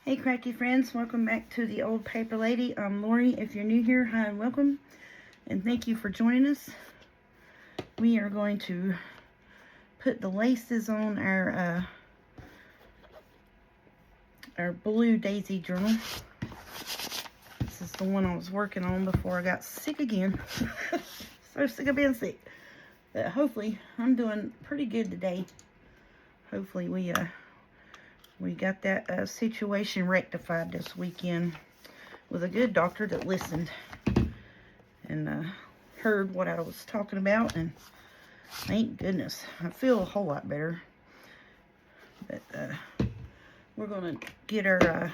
Hey crafty friends, welcome back to the Old Paper Lady. I'm Lori. If you're new here, hi and welcome, and thank you for joining us. We are going to put the laces on our blue daisy journal. This is the one I was working on before I got sick again. So sick of being sick. But hopefully I'm doing pretty good today. Hopefully we got that situation rectified this weekend with a good doctor that listened and heard what I was talking about, and thank goodness I feel a whole lot better. But we're gonna get our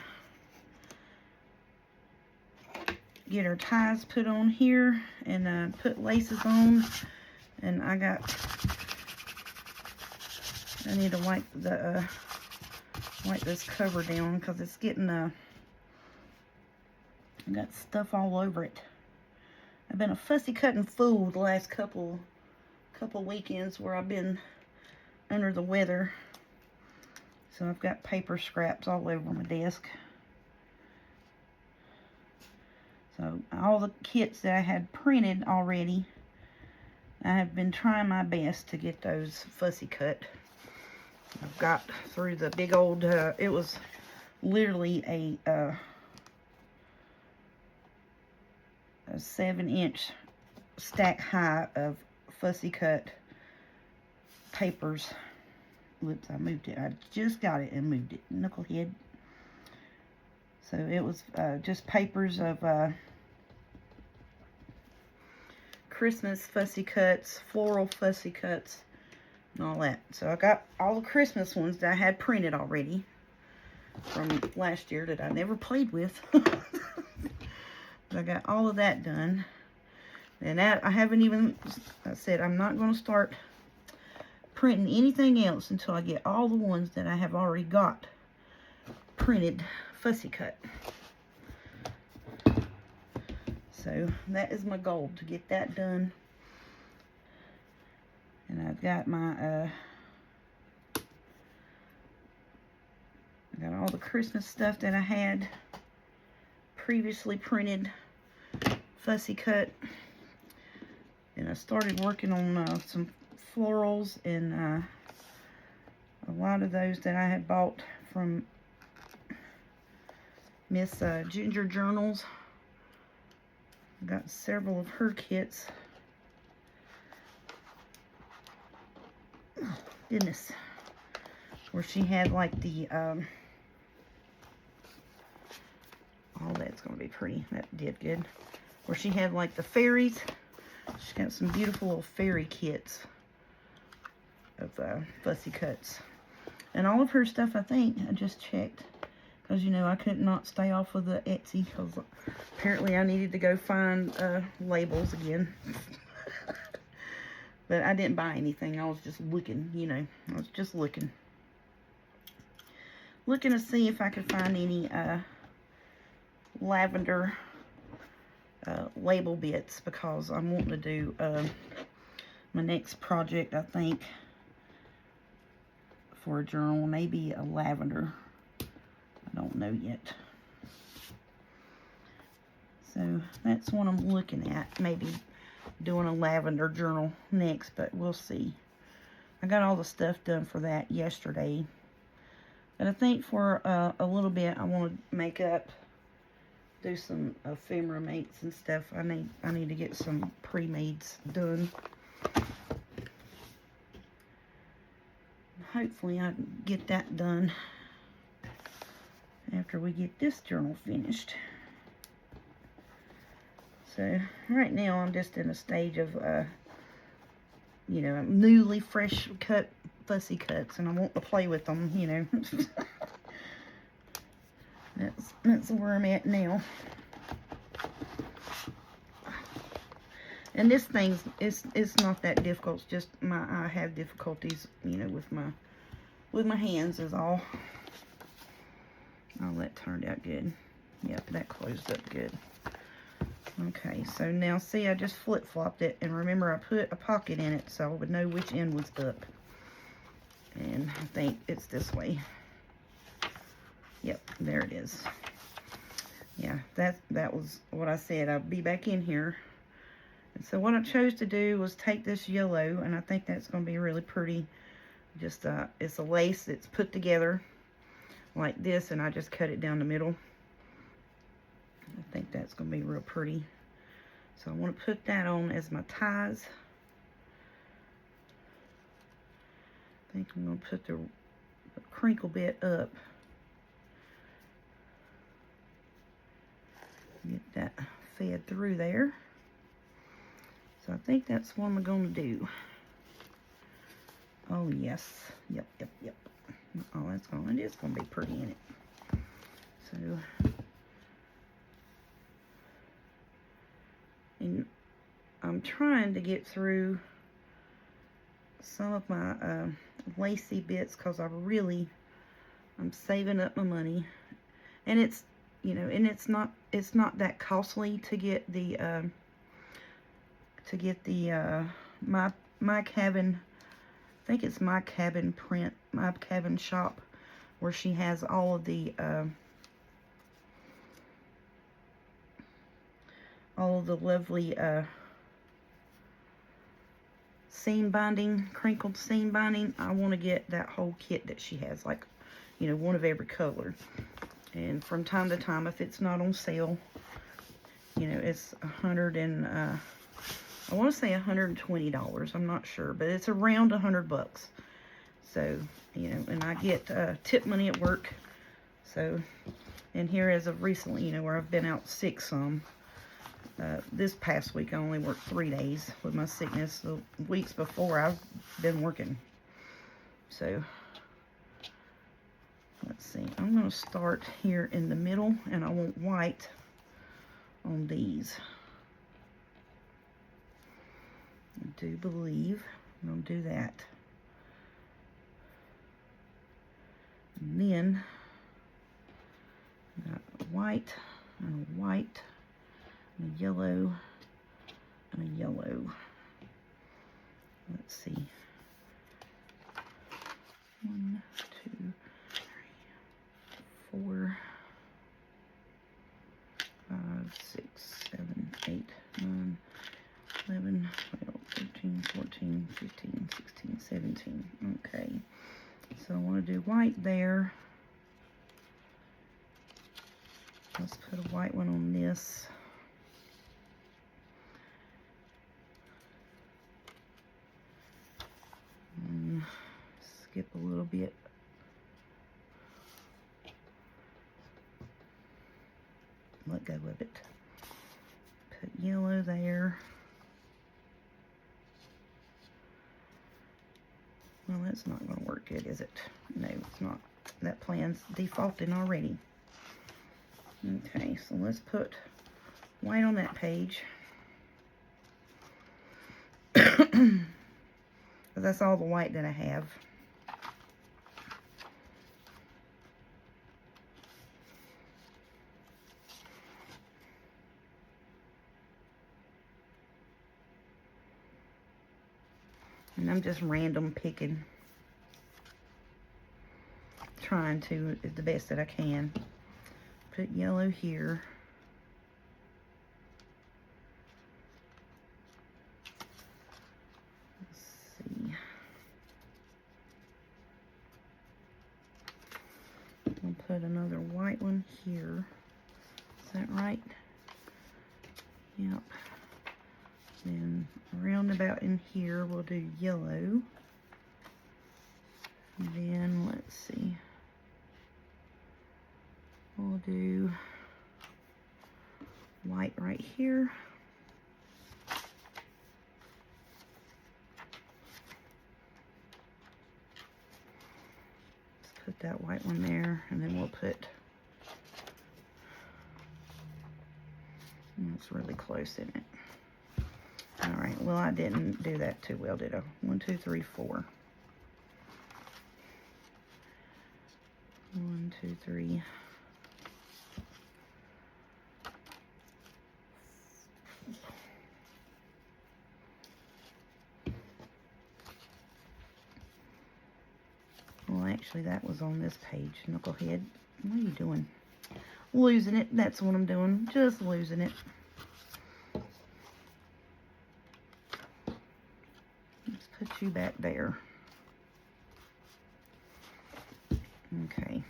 ties put on here and put laces on, and I need to wipe this cover down because it's getting I got stuff all over it. I've been a fussy cutting fool the last couple weekends where I've been under the weather, so I've got paper scraps all over my desk. So all the kits that I had printed already, I have been trying my best to get those fussy cut. I've got through the big old, it was literally a 7-inch stack high of fussy cut papers. Whoops, I moved it. I just got it and moved it. Knucklehead. So it was just papers of Christmas fussy cuts, floral fussy cuts, and all that. So I got all the Christmas ones that I had printed already from last year that I never played with. I got all of that done. And that I haven't even, I said I'm not going to start printing anything else until I get all the ones that I have already got printed fussy cut. So that is my goal, to get that done. And I've got my I got all the Christmas stuff that I had previously printed fussy cut, and I started working on some florals and a lot of those that I had bought from Miss Ginger Journals. I got several of her kits. Oh, goodness. Where she had like the oh, that's gonna be pretty. That did good. Where she had like the fairies. She's got some beautiful little fairy kits of fussy cuts. And all of her stuff, I think, I just checked, because you know I could not stay off of the Etsy, because apparently I needed to go find labels again. But I didn't buy anything. I was just looking, you know. I was just looking to see if I could find any lavender label bits, because I'm wanting to do my next project, I think, for a journal, maybe a lavender. I don't know yet. So that's what I'm looking at, maybe doing a lavender journal next, but we'll see. I got all the stuff done for that yesterday. But I think for a little bit I want to make up, do some ephemera mates and stuff. I need to get some pre-mades done. Hopefully I can get that done after we get this journal finished. So right now I'm just in a stage of you know, newly fresh cut fussy cuts, and I want to play with them, you know. that's where I'm at now. And this thing's it's not that difficult. It's just I have difficulties, you know, with my hands is all. Oh, that turned out good. Yep, that closed up good. Okay, so now see, I just flip-flopped it, and remember I put a pocket in it so I would know which end was up. And I think it's this way. Yep, there it is. Yeah, that was what I said. I'll be back in here. And so what I chose to do was take this yellow, and I think that's going to be really pretty. Just, it's a lace that's put together like this, and I just cut it down the middle. I think that's going to be real pretty. So I want to put that on as my ties. I think I'm going to put the crinkle bit up. Get that fed through there. So I think that's what I'm going to do. Oh yes, yep. Oh, it is going to be pretty in it. So, and I'm trying to get through some of my lacy bits because I'm saving up my money, and it's, you know, and it's not that costly to get the my cabin. I think it's My Cabin Print, My Cabin Shop, where she has all of the lovely seam binding, crinkled seam binding. I want to get that whole kit that she has, like, you know, one of every color. And from time to time, if it's not on sale, you know, it's I want to say $120. I'm not sure, but it's around $100. So, you know, and I get tip money at work. So, and here as of recently, you know, where I've been out sick some. This past week, I only worked 3 days with my sickness. The weeks before, I've been working. So, let's see. I'm going to start here in the middle, and I want white on these. I do believe I'm going to do that. And then, got white, and a white, and a yellow, and a yellow. Let's see. 1, 2, 3, 4, 5, 6, 7, 8, 9, 11, 12, 13, 14, 15, 16, 17. Okay. So I want to do white there. Let's put a white one on this. And skip a little bit. Let go of it. Put yellow there. Well, that's not going to work good, is it? No, it's not. That plan's defaulting already. Okay, so let's put white on that page. That's all the white that I have. And I'm just random picking. Trying to, the best that I can. Put yellow here. Let's see. I'll put another white one here. Is that right? Yep. Then around about in here we'll do yellow. Then let's see. We'll do white right here. Let's put that white one there, and then we'll put, it's really close, isn't it? All right, well, I didn't do that too well, did I? 1, 2, 3, 4. 1, 2, 3. Well, actually, that was on this page, Knucklehead. What are you doing? Losing it. That's what I'm doing. Just losing it. Let's put you back there. Okay.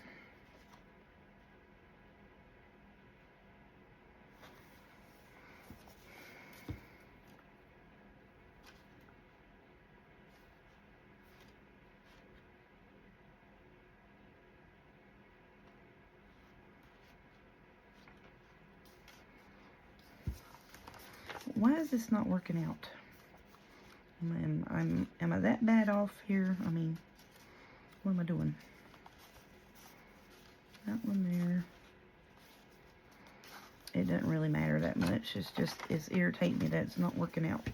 Why is this not working out? Am I that bad off here? I mean, what am I doing? That one there. It doesn't really matter that much. It's irritating me that it's not working out.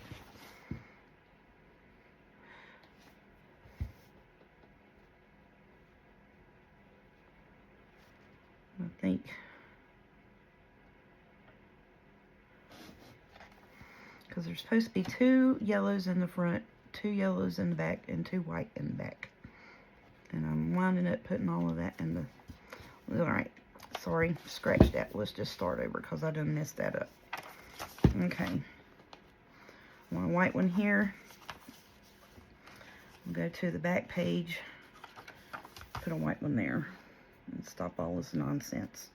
I think because there's supposed to be 2 yellows in the front, 2 yellows in the back, and 2 white in the back. And I'm winding up putting all of that in the... Alright, sorry, scratch that. Let's just start over because I done messed that up. Okay. One white one here. We'll go to the back page. Put a white one there. And stop all this nonsense.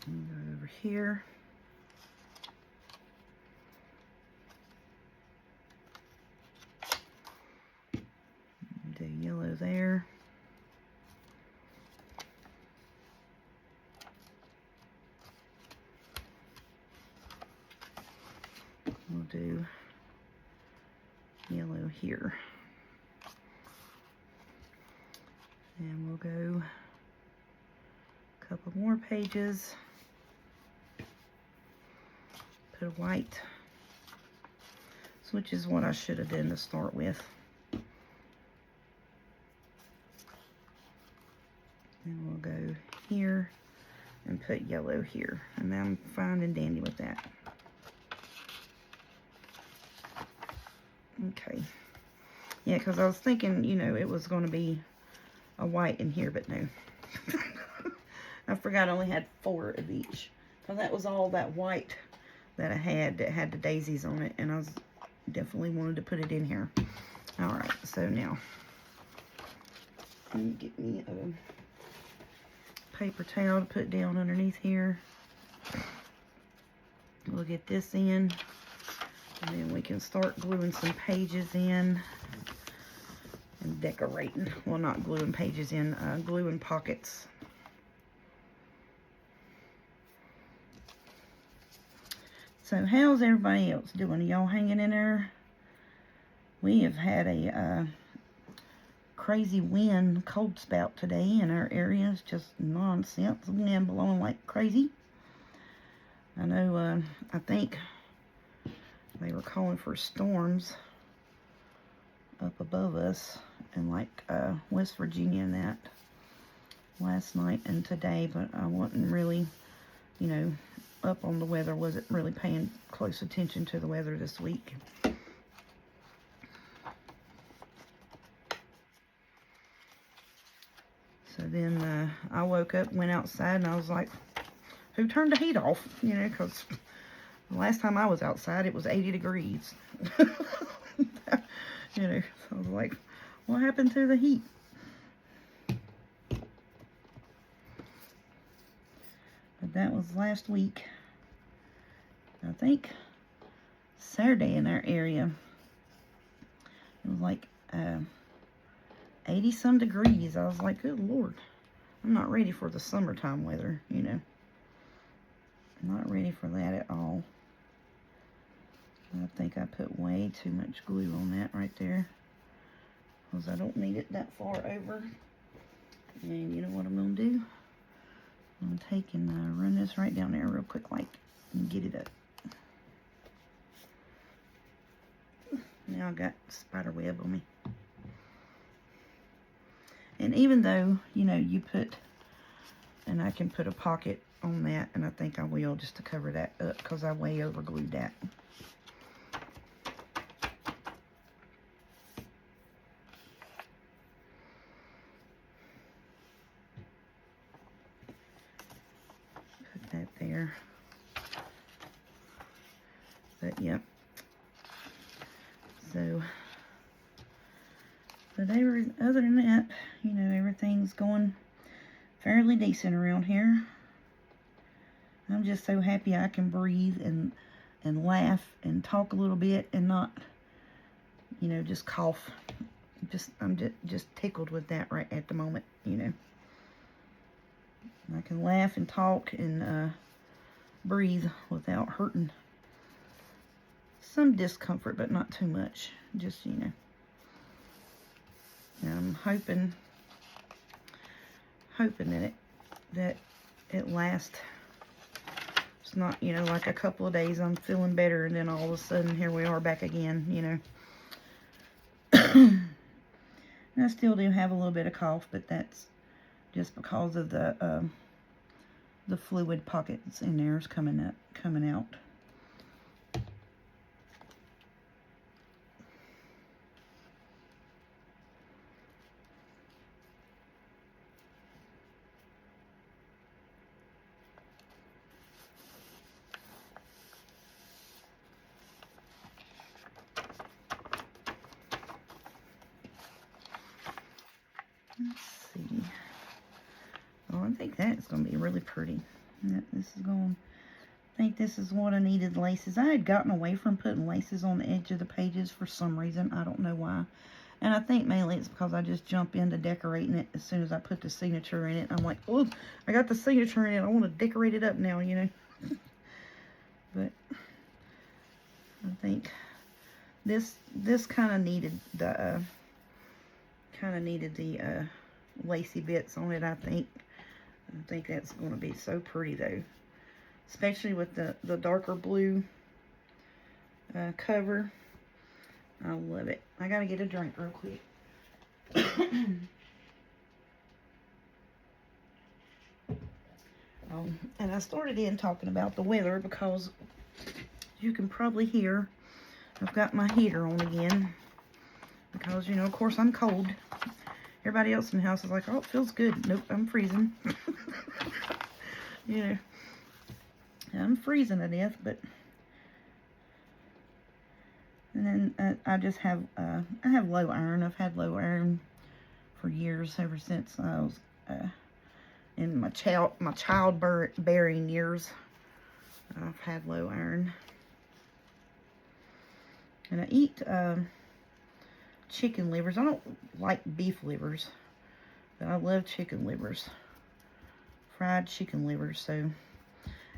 And go over here. Do yellow there. We'll do yellow here. And we'll go a couple more pages. Put a white, which is what I should have done to start with. And we'll go here and put yellow here. And I'm fine and dandy with that. Okay. Yeah, because I was thinking, you know, it was going to be a white in here, but no. I forgot I only had 4 of each. So that was all that white that I had that had the daisies on it, and I was definitely wanted to put it in here. All right, so now let me get me a paper towel to put down underneath here. We'll get this in, and then we can start gluing some pages in and decorating. Well, not gluing pages in, gluing pockets. So how's everybody else doing? Are y'all hanging in there? We have had a crazy wind, cold spout today in our area. It's just nonsense. Wind blowing like crazy. I know, I think they were calling for storms up above us in like West Virginia and that last night and today, but I wasn't really, you know, up on the weather. Wasn't really paying close attention to the weather this week. So then I woke up, went outside, and I was like, who turned the heat off? You know, because the last time I was outside, it was 80 degrees. You know, so I was like, what happened to the heat? But that was last week. I think Saturday in our area, it was like 80 some degrees. I was like, good Lord, I'm not ready for the summertime weather, you know. I'm not ready for that at all. I think I put way too much glue on that right there, because I don't need it that far over. And you know what I'm going to do? I'm going to take and run this right down there real quick like and get it up. Now I got spider web on me. And even though, you know, you put, and I can put a pocket on that, and I think I will just to cover that up because I way over glued that. Yep. So, but other than that, you know, everything's going fairly decent around here. I'm just so happy I can breathe and laugh and talk a little bit and not, you know, just cough. I'm just tickled with that right at the moment, you know. I can laugh and talk and breathe without hurting. Some discomfort, but not too much. Just, you know. And I'm hoping that it lasts. It's not, you know, like a couple of days I'm feeling better and then all of a sudden here we are back again, you know. And I still do have a little bit of cough, but that's just because of the fluid pockets in there is coming out. Let's see. Oh, I think that's going to be really pretty. I think this is what I needed laces. I had gotten away from putting laces on the edge of the pages for some reason. I don't know why. And I think mainly it's because I just jump into decorating it as soon as I put the signature in it. I'm like, oh, I got the signature in it. I want to decorate it up now, you know. But I think this kind of needed the lacy bits on it. I think that's going to be so pretty though, especially with the darker blue cover. I love it. I gotta get a drink real quick. And I started in talking about the weather because you can probably hear I've got my heater on again because, you know, of course I'm cold. Everybody else in the house is like, oh, it feels good. Nope, I'm freezing. You know, I'm freezing to death, but and then I just have I have low iron. I've had low iron for years, ever since I was in my childbearing years. I've had low iron, and I eat chicken livers. I don't like beef livers, but I love chicken livers, fried chicken livers. So,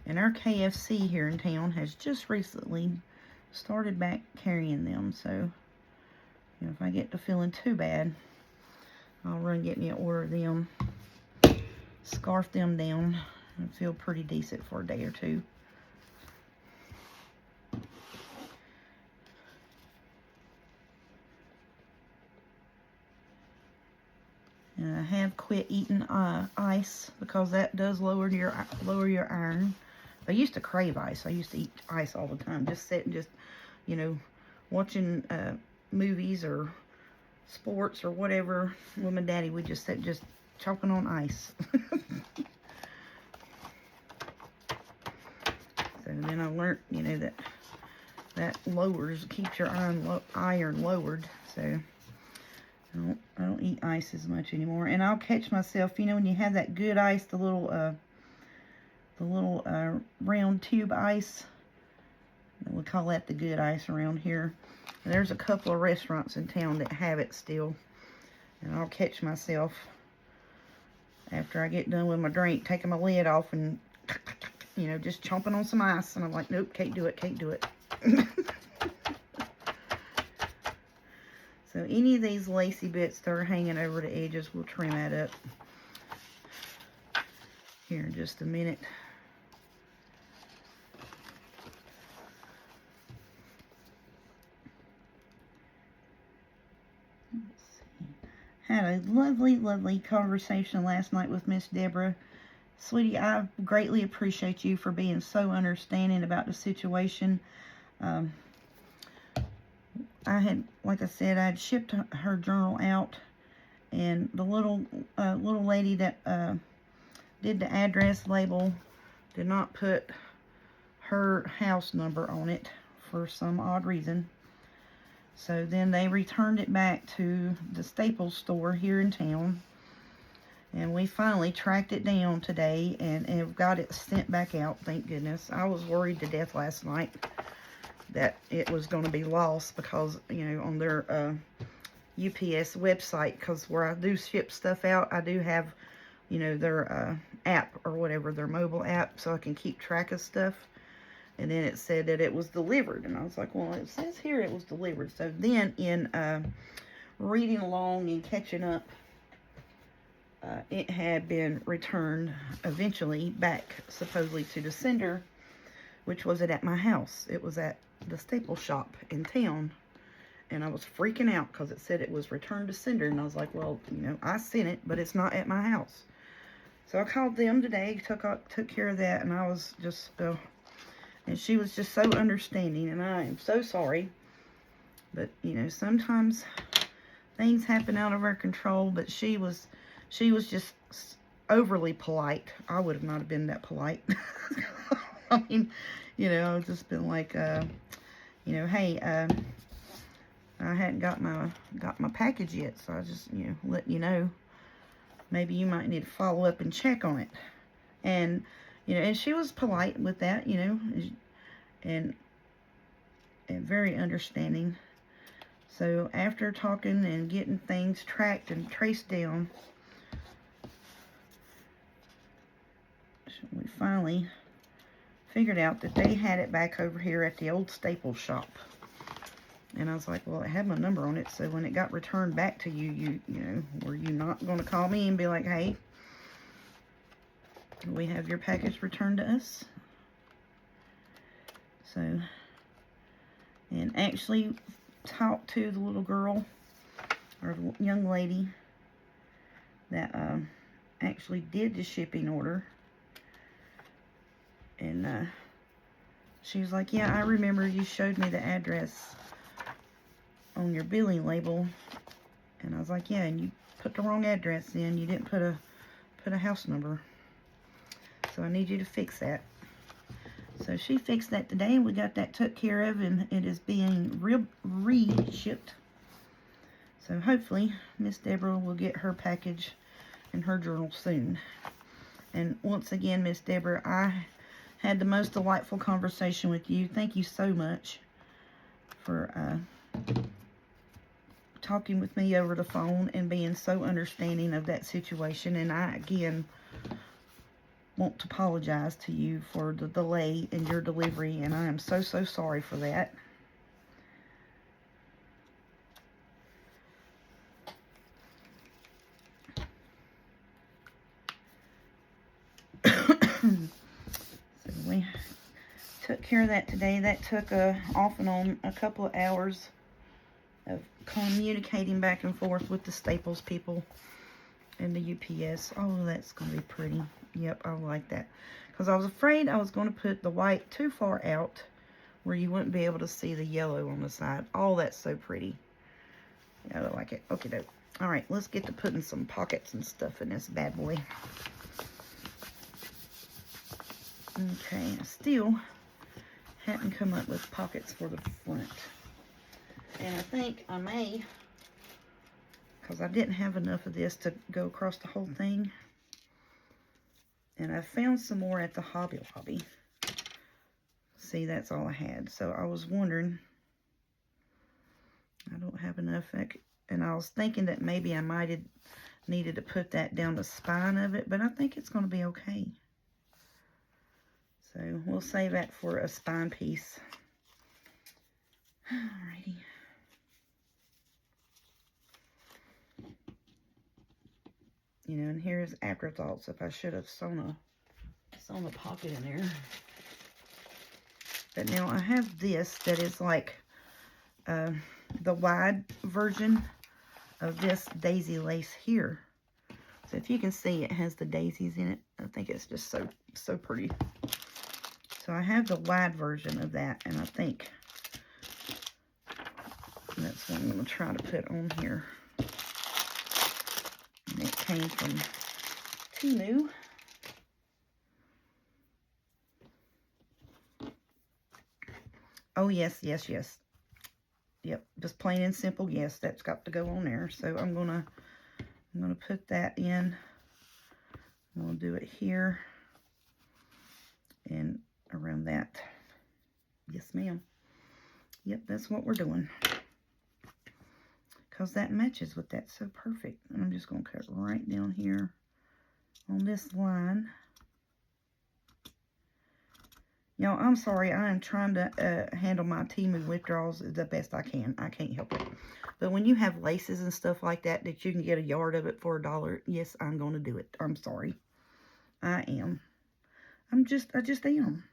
and our KFC here in town has just recently started back carrying them. So, you know, if I get to feeling too bad, I'll run get me an order of them, scarf them down, and feel pretty decent for a day or two. And I have quit eating ice because that does lower your iron. I used to crave ice. I used to eat ice all the time. Just sit and just, you know, watching movies or sports or whatever with my daddy. We just sit just chopping on ice. So then I learned, you know, that keeps your iron lowered. So I don't eat ice as much anymore. And I'll catch myself, you know, when you have that good ice, the little round tube ice. We call that the good ice around here. And there's a couple of restaurants in town that have it still. And I'll catch myself after I get done with my drink, taking my lid off and, you know, just chomping on some ice. And I'm like, nope, can't do it, can't do it. So any of these lacy bits that are hanging over the edges, we'll trim that up here in just a minute. Had a lovely conversation last night with Miss Deborah. Sweetie, I greatly appreciate you for being so understanding about the situation. I had, like I said, I had shipped her journal out, and the little lady that did the address label did not put her house number on it for some odd reason. So then they returned it back to the Staples store here in town. And we finally tracked it down today and got it sent back out, thank goodness. I was worried to death last night that it was going to be lost because, you know, on their UPS website, because where I do ship stuff out, I do have, you know, their app or whatever, their mobile app, so I can keep track of stuff. And then it said that it was delivered, and I was like, well, it says here it was delivered. So then in reading along and catching up, it had been returned eventually back supposedly to the sender, which wasn't at my house. It was at the Staples shop in town. And I was freaking out because it said it was returned to sender. And I was like, well, you know, I sent it, but it's not at my house. So I called them today, took care of that. And I was just, and she was just so understanding. And I am so sorry. But, you know, sometimes things happen out of our control. But she was just overly polite. I would have not have been that polite. I mean, you know, I've just been like, you know, hey, I hadn't got my package yet, so I just, you know, letting you know. Maybe you might need to follow up and check on it. And, you know, and she was polite with that, you know, and very understanding. So after talking and getting things tracked and traced down, we finally figured out that they had it back over here at the old Staples shop. And I was like, well, it had my number on it, so when it got returned back to you, you know, were you not going to call me and be like, hey, we have your package returned to us? So, and actually talked to the little girl, or the young lady that actually did the shipping order. And she was like, yeah, I remember you showed me the address on your billing label. And I was like, yeah, and you put the wrong address in. You didn't put a house number. So I need you to fix that. So she fixed that today, and we got that took care of, and it is being re-shipped. So hopefully Miss Deborah will get her package and her journal soon. And once again, Miss Deborah, I had the most delightful conversation with you. Thank you so much for talking with me over the phone and being so understanding of that situation. And I, again, want to apologize to you for the delay in your delivery, and I am so sorry for that. So we took care of that today. That took off and on a couple of hours of communicating back and forth with the Staples people and the UPS. Oh, that's going to be pretty. Yep, I like that. Because I was afraid I was going to put the white too far out where you wouldn't be able to see the yellow on the side. Oh, that's so pretty. Yeah, I like it. Okay, doke. All right, let's get to putting some pockets and stuff in this bad boy. Okay, I still hadn't come up with pockets for the front. And I think I may, because I didn't have enough of this to go across the whole thing. And I found some more at the Hobby Lobby. See, that's all I had. So I was wondering, I don't have enough. And I was thinking that maybe I might have needed to put that down the spine of it, but I think it's going to be okay. So we'll save that for a spine piece. Alrighty. You know, and here's afterthoughts if I should have sewn a pocket in there. But now I have this that is like the wide version of this daisy lace here. So if you can see, it has the daisies in it. I think it's just so pretty. So I have the wide version of that, and I think that's what I'm going to try to put on here. And it came from Temu. Oh, yes, yes, yes. Yep, just plain and simple, yes, that's got to go on there. So I'm gonna put that in. I'm gonna do it here and around that. Yes, ma'am. Yep, that's what we're doing. Because that matches with that so perfect. And I'm just gonna cut right down here on this line. Y'all, I'm sorry. I am trying to handle my Temu withdrawals the best I can. I can't help it. But when you have laces and stuff like that you can get a yard of it for $1, yes, I'm going to do it. I'm sorry. I am. I just am.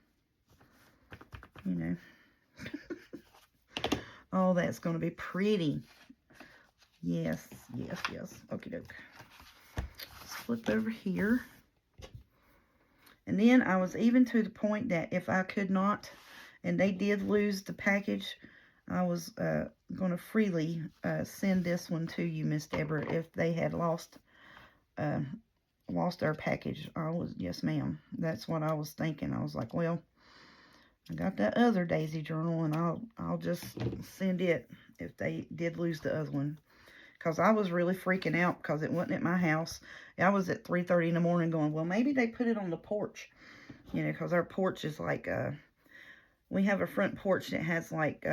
You know. Oh, that's going to be pretty. Yes, yes, yes. Okie doke. Let's flip over here. And then I was even to the point that if I could not, and they did lose the package, I was going to freely send this one to you, Miss Deborah, if they had lost our package. Yes, ma'am. That's what I was thinking. I was like, well, I got that other Daisy journal, and I'll just send it if they did lose the other one. Because I was really freaking out because it wasn't at my house. I was at 3:30 in the morning going, well, maybe they put it on the porch. You know, because our porch is like, we have a front porch that has like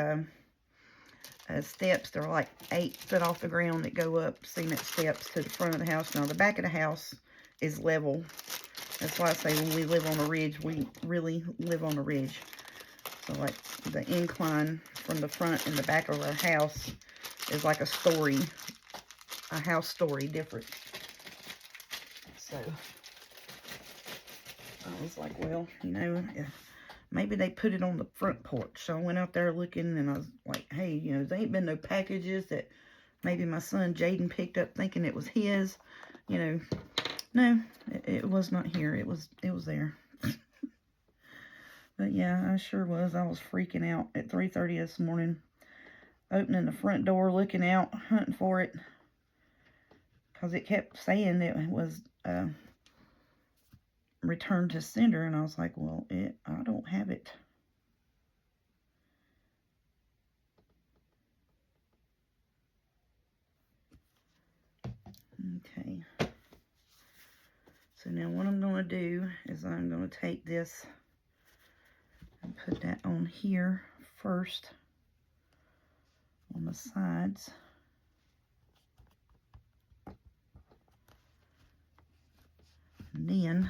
steps. They're like 8 foot off the ground that go up cement steps to the front of the house. Now, the back of the house is level. That's why I say when we live on a ridge, we really live on a ridge. So, like, the incline from the front and the back of our house is like a story, a house story different. So, I was like, well, you know, maybe they put it on the front porch. So I went out there looking, and I was like, hey, you know, there ain't been no packages that maybe my son Jaden picked up thinking it was his. You know, no, it was not here. It was there. But yeah, I sure was. I was freaking out at 3:30 this morning, opening the front door, looking out, hunting for it, because it kept saying it was returned to sender, and I was like, well, I don't have it. Okay. So now what I'm going to do is I'm going to take this and put that on here first on the sides. And then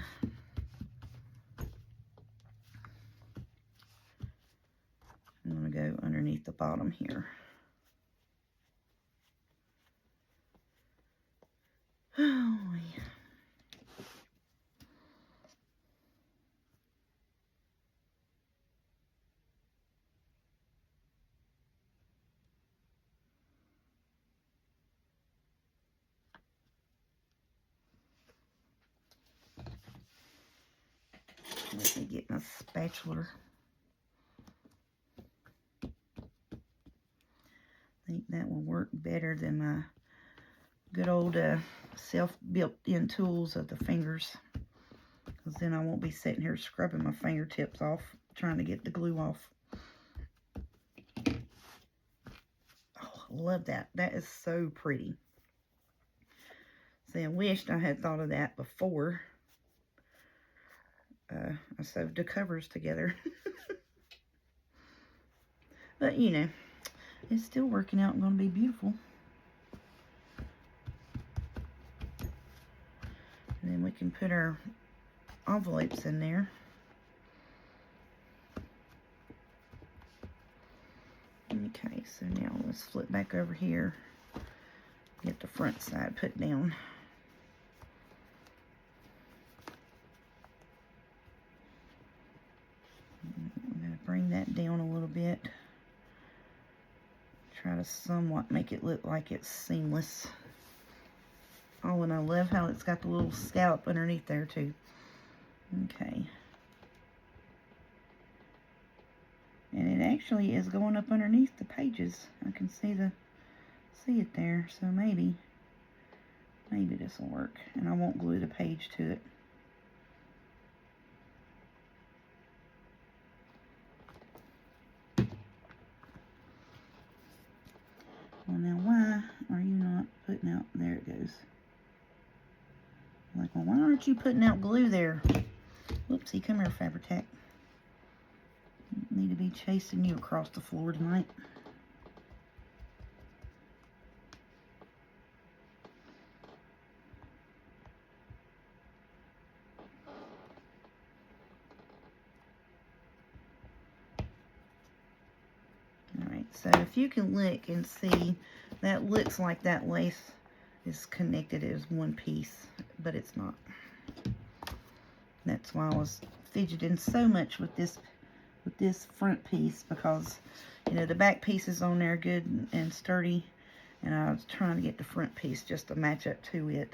I'm going to go underneath the bottom here. Oh, yeah. Let me get my spatula. I think that will work better than my good old self-built-in tools of the fingers. Because then I won't be sitting here scrubbing my fingertips off, trying to get the glue off. Oh, I love that. That is so pretty. See, I wished I had thought of that before I sewed the covers together. But, you know, it's still working out and going to be beautiful. And then we can put our envelopes in there. Okay, so now let's flip back over here. Get the front side put down. I'm going to bring that down a little bit. Try to somewhat make it look like it's seamless. Oh, and I love how it's got the little scallop underneath there too. Okay. And it actually is going up underneath the pages. I can see it there. So maybe this will work. And I won't glue the page to it. goes. I'm like, well, why aren't you putting out glue there? Whoopsie, come here, Fabri-Tac. Need to be chasing you across the floor tonight. Alright, so if you can look and see, that looks like that lace is connected as one piece, but it's not. That's why I was fidgeting so much with this front piece, because you know the back piece is on there good and sturdy, and I was trying to get the front piece just to match up to it.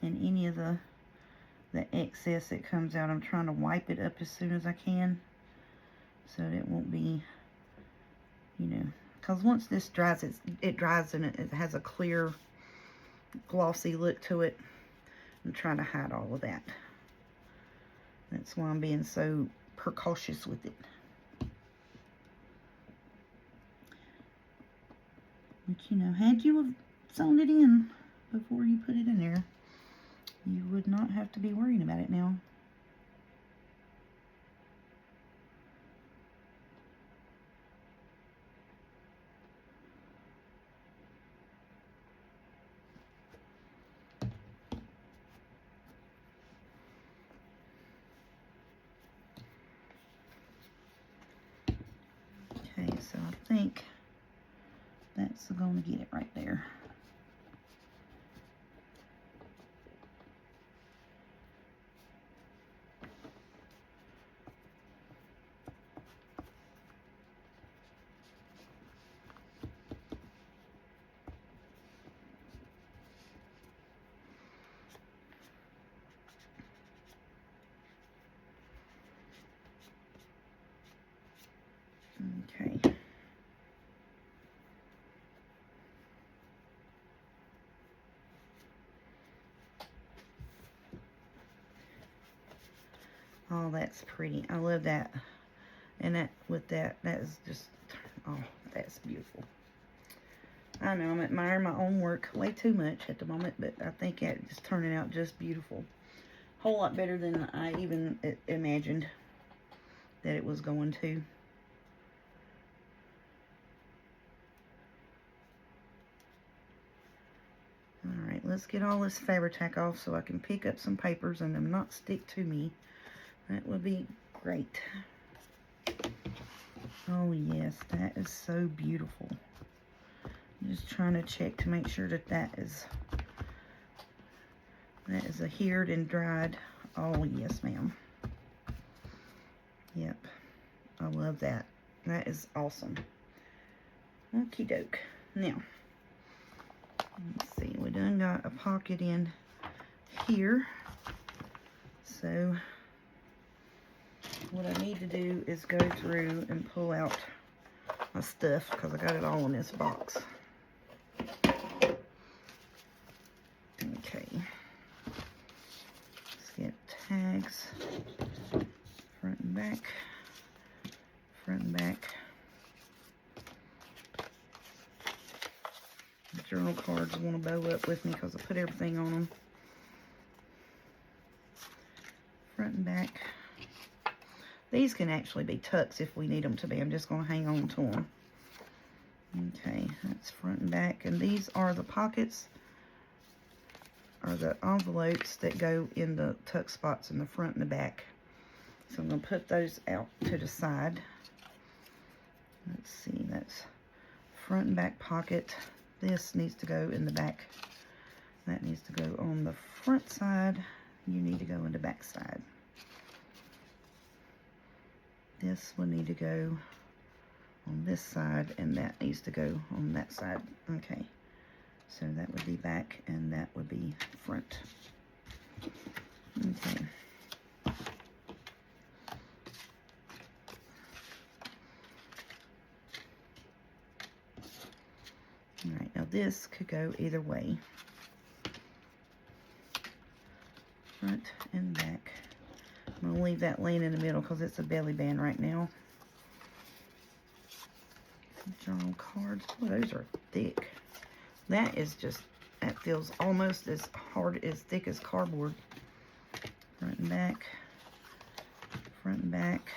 And any of the excess that comes out, I'm trying to wipe it up as soon as I can, so it won't be, you know, because once this dries, it dries and it has a clear, glossy look to it. I'm trying to hide all of that. That's why I'm being so precautious with it. But you know, had you have sewn it in before you put it in there, you would not have to be worrying about it now. Okay, so I think that's going to get it right there. Okay. Oh, that's pretty. I love that. And that with that is just, oh, that's beautiful. I know I'm admiring my own work way too much at the moment, but I think it's turning out just beautiful. Whole lot better than I even imagined that it was going to. Alright, let's get all this Fabri-Tac off so I can pick up some papers and them not stick to me. That would be great. Oh yes, that is so beautiful. I'm just trying to check to make sure that that is adhered and dried. Oh yes, ma'am. Yep, I love that. That is awesome. Okie doke. Now, let's see, we done got a pocket in here. So what I need to do is go through and pull out my stuff, because I got it all in this box. Okay. Let's get tags, front and back, front and back. The journal cards want to bow up with me because I put everything on them. Front and back. These can actually be tucks if we need them to be. I'm just going to hang on to them. Okay, that's front and back. And these are the pockets, or the envelopes that go in the tuck spots in the front and the back. So I'm going to put those out to the side. Let's see, that's front and back pocket. This needs to go in the back. That needs to go on the front side. You need to go in the back side. This will need to go on this side, and that needs to go on that side. Okay, so that would be back and that would be front. Okay. Alright, now this could go either way. Front and back. I'm going to leave that laying in the middle because it's a belly band right now. Journal cards. Oh, those are thick. That is just, that feels almost as hard, as thick as cardboard. Front and back. Front and back.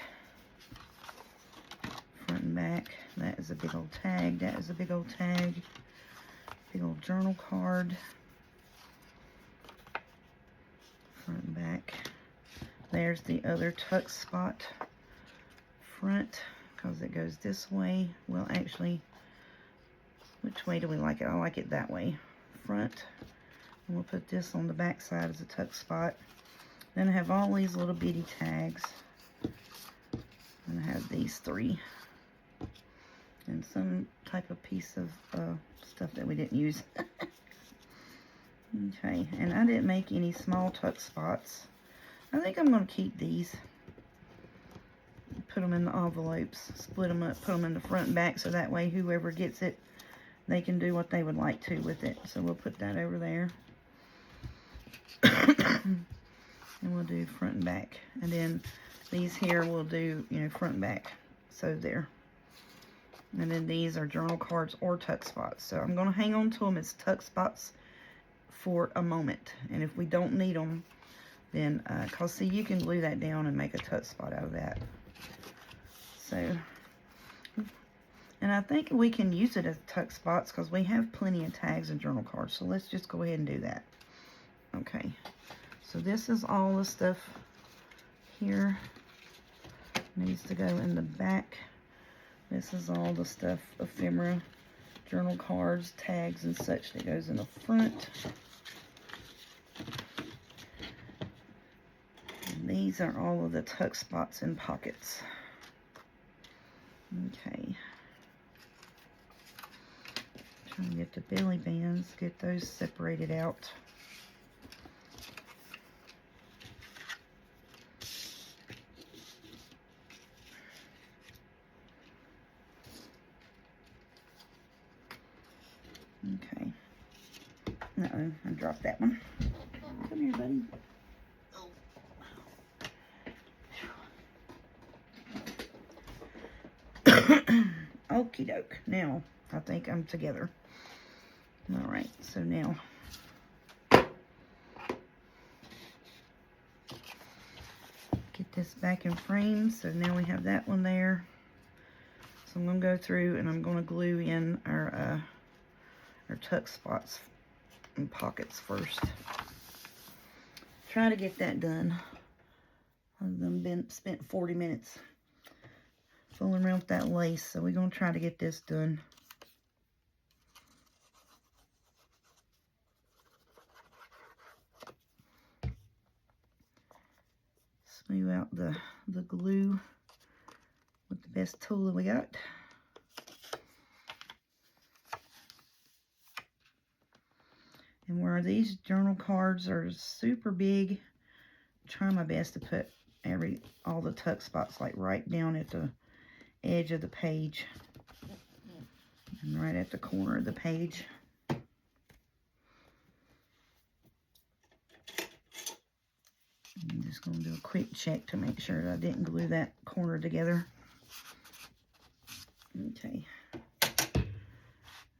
Front and back. That is a big old tag. That is a big old tag. Big old journal card. Front and back. There's the other tuck spot. Front, because it goes this way. Well, actually, which way do we like it? I like it that way. Front. And we'll put this on the back side as a tuck spot. Then I have all these little bitty tags. And I have these three. And some type of piece of stuff that we didn't use. Okay, and I didn't make any small tuck spots. I think I'm going to keep these. Put them in the envelopes, split them up, put them in the front and back, so that way whoever gets it, they can do what they would like to with it. So we'll put that over there. And we'll do front and back. And then these here we'll do, you know, front and back. So there. And then these are journal cards or tuck spots. So I'm going to hang on to them as tuck spots for a moment. And if we don't need them, then, cause see, you can glue that down and make a tuck spot out of that. So, and I think we can use it as tuck spots because we have plenty of tags and journal cards. So let's just go ahead and do that. Okay. So this is all the stuff here. Needs to go in the back. This is all the stuff, ephemera, journal cards, tags, and such that goes in the front. And these are all of the tuck spots and pockets. Okay. Trying to get the belly bands, get those separated out. Okay. Uh-oh, I dropped that one. Come here, buddy. Okie doke. Now, I think I'm together. Alright, so now. Get this back in frame. So now we have that one there. So I'm going to go through and I'm going to glue in our tuck spots and pockets first. Try to get that done. I've spent 40 minutes fooling around with that lace, so we're going to try to get this done. Smooth out the glue with the best tool that we got. And where these journal cards are super big, try my best to put all the tuck spots like right down at the edge of the page and right at the corner of the page. I'm just going to do a quick check to make sure that I didn't glue that corner together. Okay.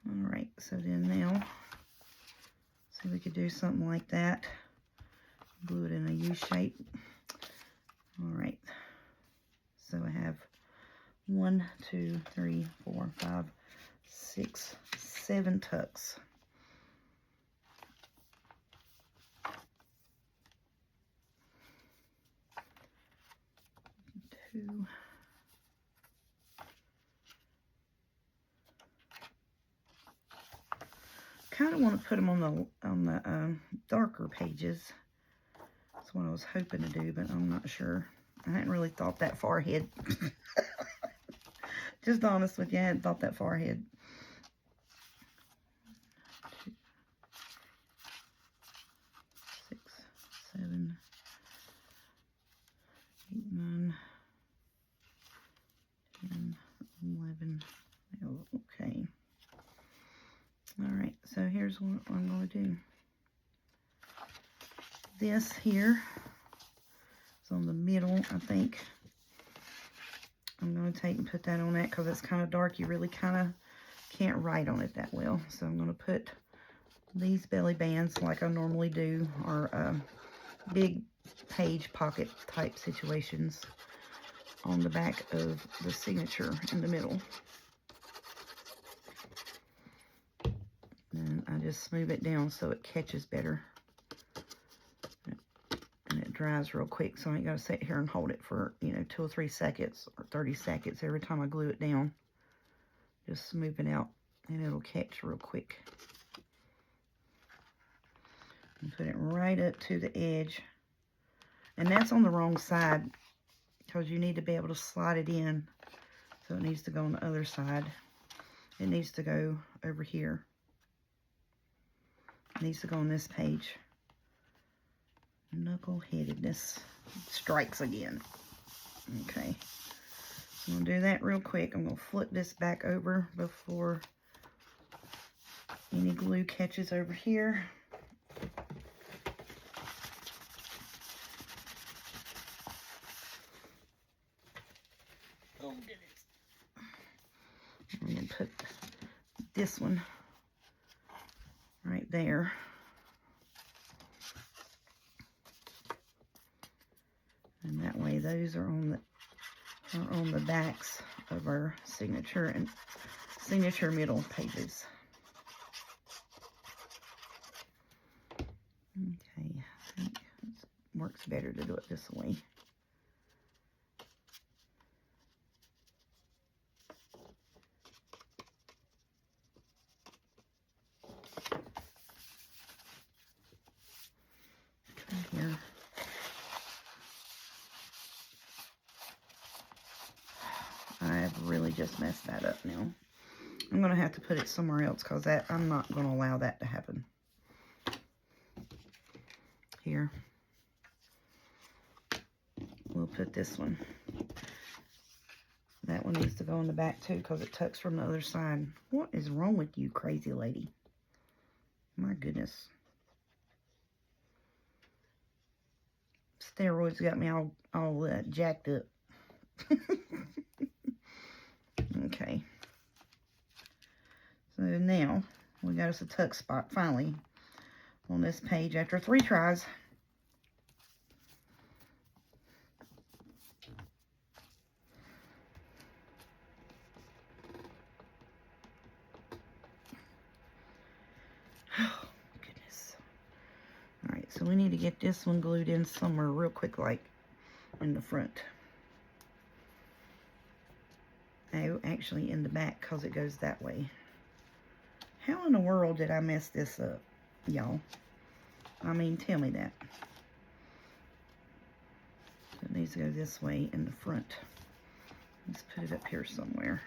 Alright, so then now, see, we could do something like that. Glue it in a U shape. Alright. So I have 1, 2, 3, 4, 5, 6, 7 tucks. 2. Kind of want to put them on the darker pages. That's what I was hoping to do, but I'm not sure. I hadn't really thought that far ahead. Just honest with you, I hadn't thought that far ahead. 6, 7, 8, 9, 10, 11. Okay. Alright, so here's what I'm going to do. This here is on the middle, I think. I'm going to take and put that on that because it's kind of dark. You really kind of can't write on it that well. So I'm going to put these belly bands like I normally do, or big page pocket type situations, on the back of the signature in the middle. And I just smooth it down so it catches better. And it dries real quick, so I ain't got to sit here and hold it for, 2 or 3 seconds or 30 seconds every time I glue it down. Just smooth it out and it'll catch real quick. And put it right up to the edge. And that's on the wrong side because you need to be able to slide it in. So it needs to go on the other side. It needs to go over here. It needs to go on this page. Knuckle-headedness strikes again. Okay. So I'm going to do that real quick. I'm going to flip this back over before any glue catches over here. Oh, goodness. I'm going to put this one right there. And that way those are on the backs of our signature and signature middle pages. Okay, I think it works better to do it this way. Here. I've really just messed that up now. I'm going to have to put it somewhere else because I'm not going to allow that to happen. Here. We'll put this one. That one needs to go in the back too because it tucks from the other side. What is wrong with you, crazy lady? My goodness. Steroids got me all jacked up. Okay. So now we got us a tuck spot finally on this page after 3 tries. Oh, goodness. Alright, so we need to get this one glued in somewhere real quick, like in the front. Oh, actually in the back because it goes that way. How in the world did I mess this up, y'all? I mean, tell me that. It needs to go this way in the front. Let's put it up here somewhere.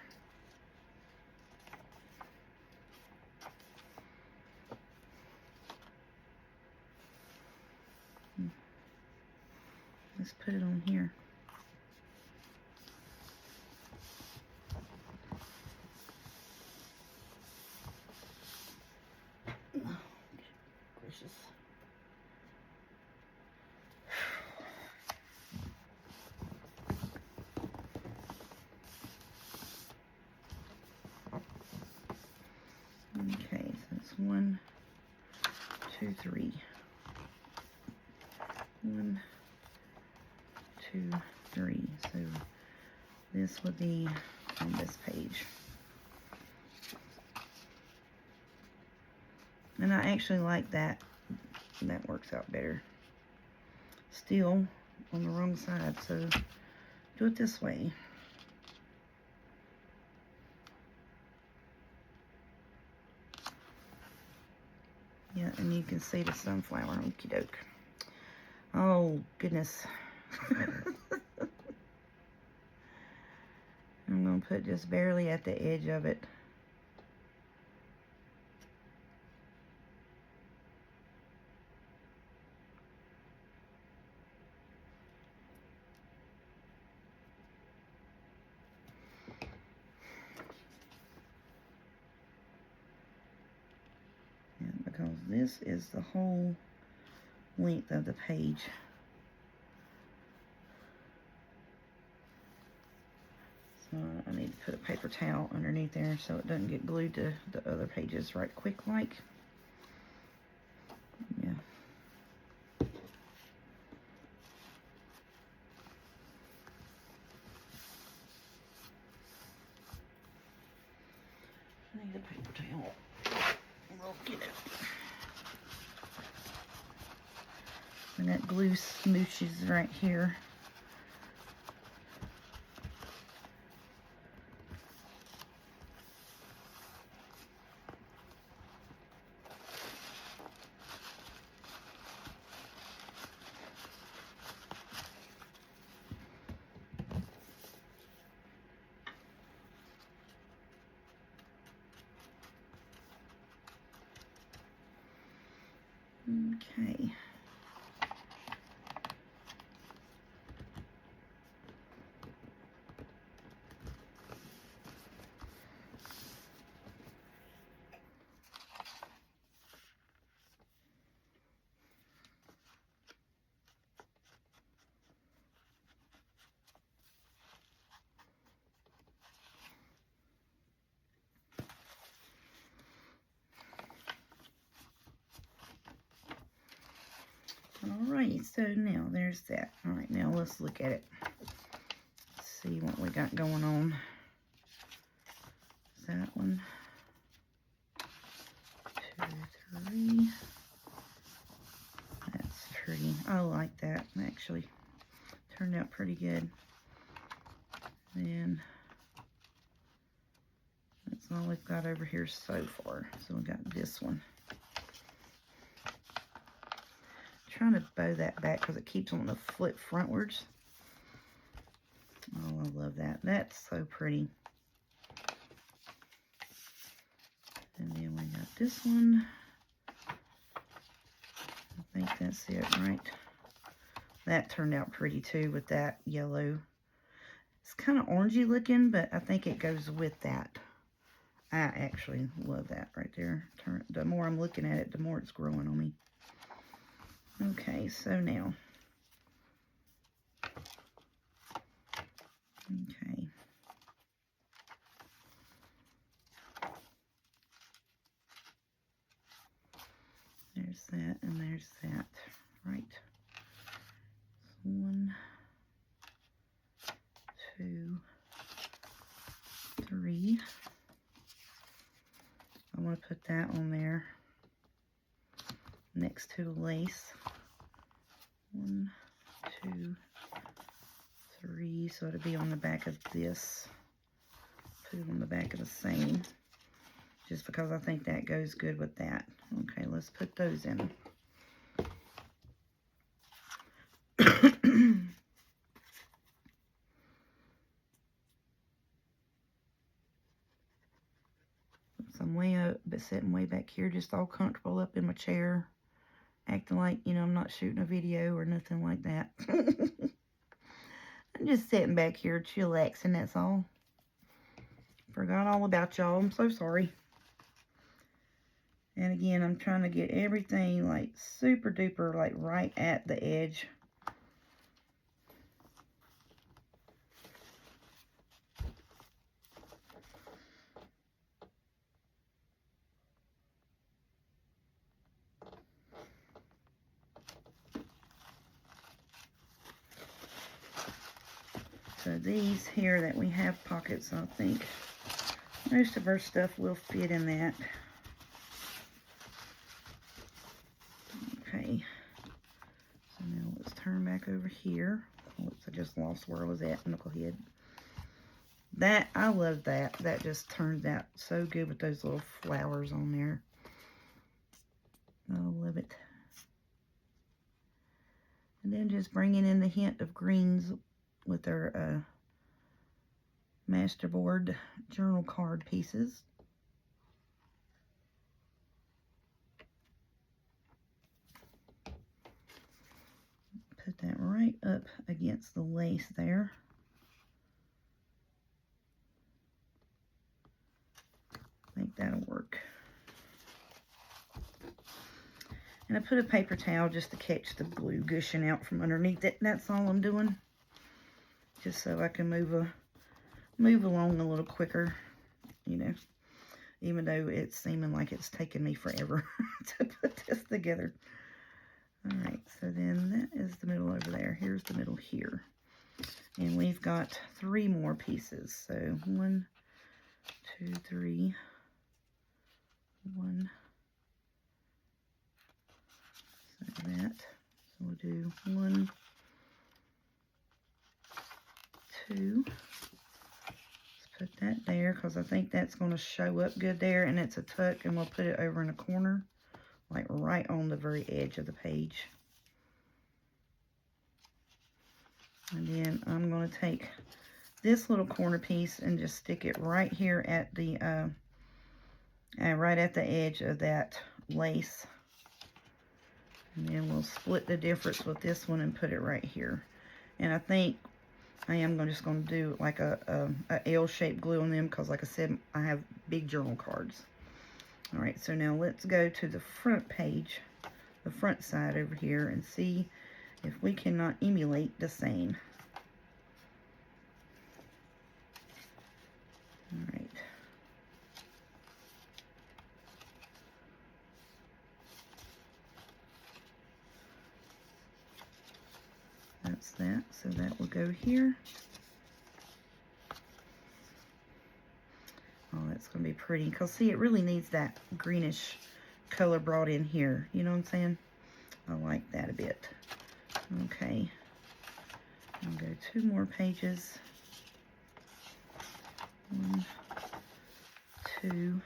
Let's put it on here. Oh, gracious. Okay, so it's 1, 2, 3. 1, 2, 3. So this would be on this page. And I actually like that. That works out better. Still on the wrong side, so do it this way. Yeah, and you can see the sunflower. Okie doke. Oh, goodness. I'm going to put just barely at the edge of it. And because this is the whole length of the page. So I need to put a paper towel underneath there so it doesn't get glued to the other pages right quick like. Yeah. I need a paper towel. We'll get it. And that glue smooshes right here. Okay. Alright, so now there's that. Alright, now let's look at it. See what we got going on. Is that one? 2, 3. That's pretty. I like that. Actually, turned out pretty good. And that's all we've got over here so far. So we got this one. Trying to bow that back because it keeps wanting to flip frontwards. Oh, I love that. That's so pretty. And then we got this one. I think that's it, right? That turned out pretty too with that yellow. It's kind of orangey looking, but I think it goes with that. I actually love that right there. The more I'm looking at it, the more it's growing on me. Okay, so now. Okay. There's that and there's that. Right. 1, 2, 3. I want to put that on there next to the lace. 1, 2, 3. So it'll be on the back of this. Put it on the back of the same. Just because I think that goes good with that. Okay, let's put those in. So I'm way up, but sitting way back here, just all comfortable up in my chair, acting like, you know, I'm not shooting a video or nothing like that. I'm just sitting back here, chillaxing, that's all. Forgot all about y'all. I'm so sorry. And again, I'm trying to get everything like super duper, like right at the edge. So these here that we have pockets, I think most of our stuff will fit in that. Okay. So now let's turn back over here. Oops, I just lost where I was at, knucklehead. That, I love that. That just turned out so good with those little flowers on there. I love it. And then just bringing in the hint of greens with our Masterboard journal card pieces. Put that right up against the lace there. I think that'll work. And I put a paper towel just to catch the glue gushing out from underneath it. That's all I'm doing. Just so I can move along a little quicker, you know, even though it's seeming like it's taken me forever to put this together. All right, so then that is the middle over there. Here's the middle here. And we've got 3 more pieces. So 1, 2, 3, 1. So that. So we'll do 1, 2. Let's put that there because I think that's going to show up good there, and it's a tuck, and we'll put it over in a corner, like right on the very edge of the page. And then I'm going to take this little corner piece and just stick it right here at the right at the edge of that lace. And then we'll split the difference with this one and put it right here. And I think I am just going to do like a L-shaped glue on them because, like I said, I have big journal cards. All right, so now let's go to the front page, the front side over here, and see if we cannot emulate the same. All right. That's that, so that will go here. Oh, that's going to be pretty, because see, it really needs that greenish color brought in here. You know what I'm saying? I like that a bit. Okay. I'll go 2 more pages. 1, 2. I'm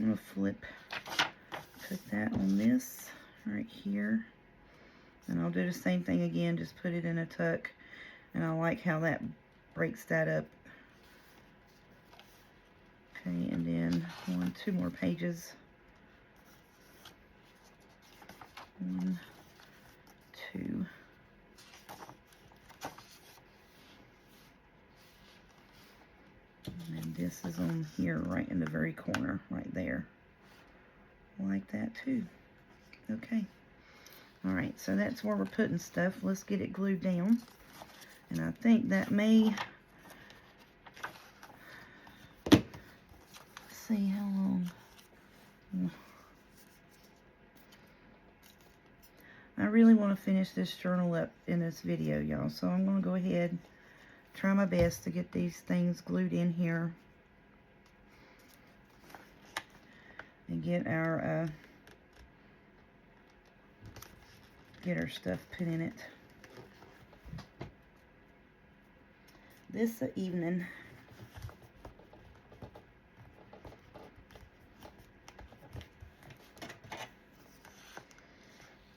going to flip, put that on this right here. And I'll do the same thing again, just put it in a tuck. And I like how that breaks that up. Okay, and then 2 more pages. 1, 2. And then this is on here, right in the very corner, right there. I like that too. Okay. All right, so that's where we're putting stuff. Let's get it glued down. And I think that may... see how long. I really want to finish this journal up in this video, y'all. So I'm going to go ahead, try my best to get these things glued in here. And get our stuff put in it. This evening.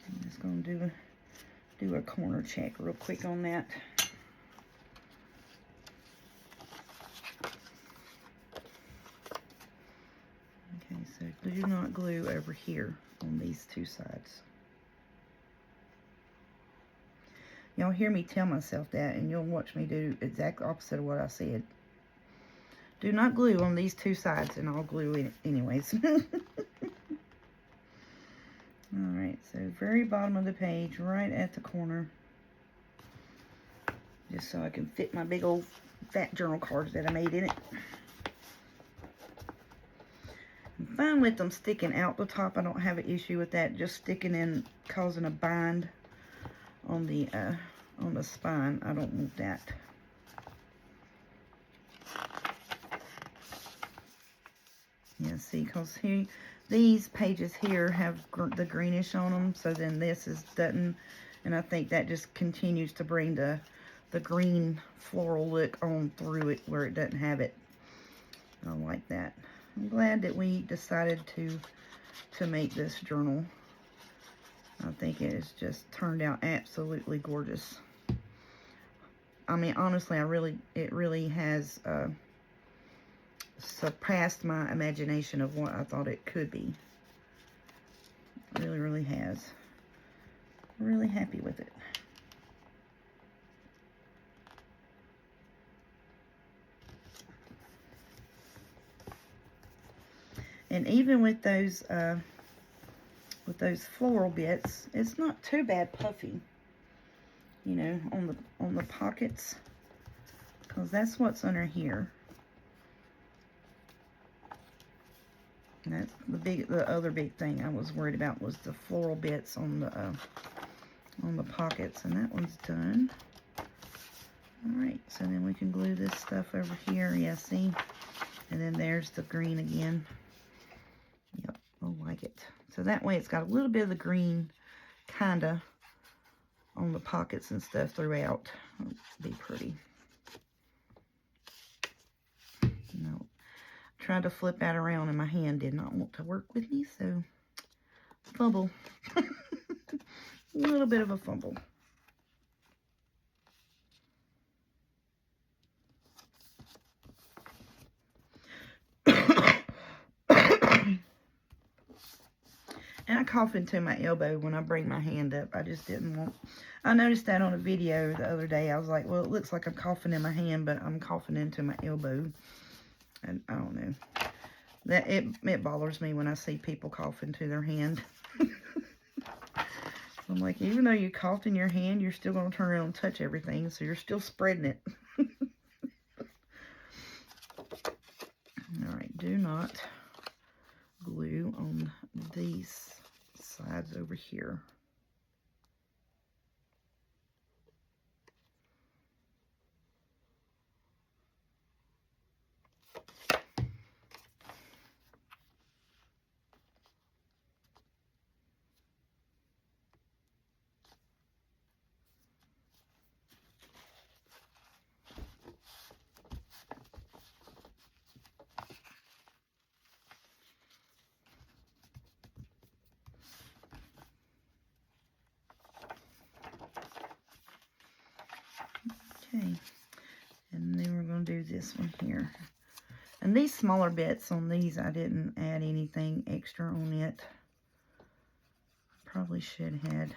I'm just going to do a corner check real quick on that. Okay, so do not glue over here on these 2 sides. Y'all hear me tell myself that, and you'll watch me do exactly opposite of what I said. Do not glue on these 2 sides, and I'll glue it anyways. Alright, so very bottom of the page, right at the corner. Just so I can fit my big old fat journal cards that I made in it. I'm fine with them sticking out the top. I don't have an issue with that. Just sticking in, causing a bind on the spine. I don't want that. Yeah, see, because here, these pages here have the greenish on them, so then this doesn't, and I think that just continues to bring the green floral look on through it where it doesn't have it. I like that. I'm glad that we decided to make this journal. I think it has just turned out absolutely gorgeous. I mean, honestly, it really has surpassed my imagination of what I thought it could be. It really, really has. Really happy with it. And even with those floral bits, it's not too bad puffy. You know, on the pockets, because that's what's under here. And that's the other big thing I was worried about was the floral bits on the pockets, and that one's done. All right, so then we can glue this stuff over here. Yeah, see? And then there's the green again. Yep, I like it. So that way it's got a little bit of the green, kinda, on the pockets and stuff throughout. It'll be pretty. No, tried to flip that around and my hand did not want to work with me, so fumble. A little bit of a fumble. And I cough into my elbow when I bring my hand up. I just didn't want... I noticed that on a video the other day. I was like, well, it looks like I'm coughing in my hand, but I'm coughing into my elbow. And I don't know. That it bothers me when I see people cough into their hand. I'm like, even though you coughed in your hand, you're still going to turn around and touch everything. So you're still spreading it. All right, do not glue on these sides over here. Okay, and then we're going to do this one here. And these smaller bits on these, I didn't add anything extra on it. Probably should have.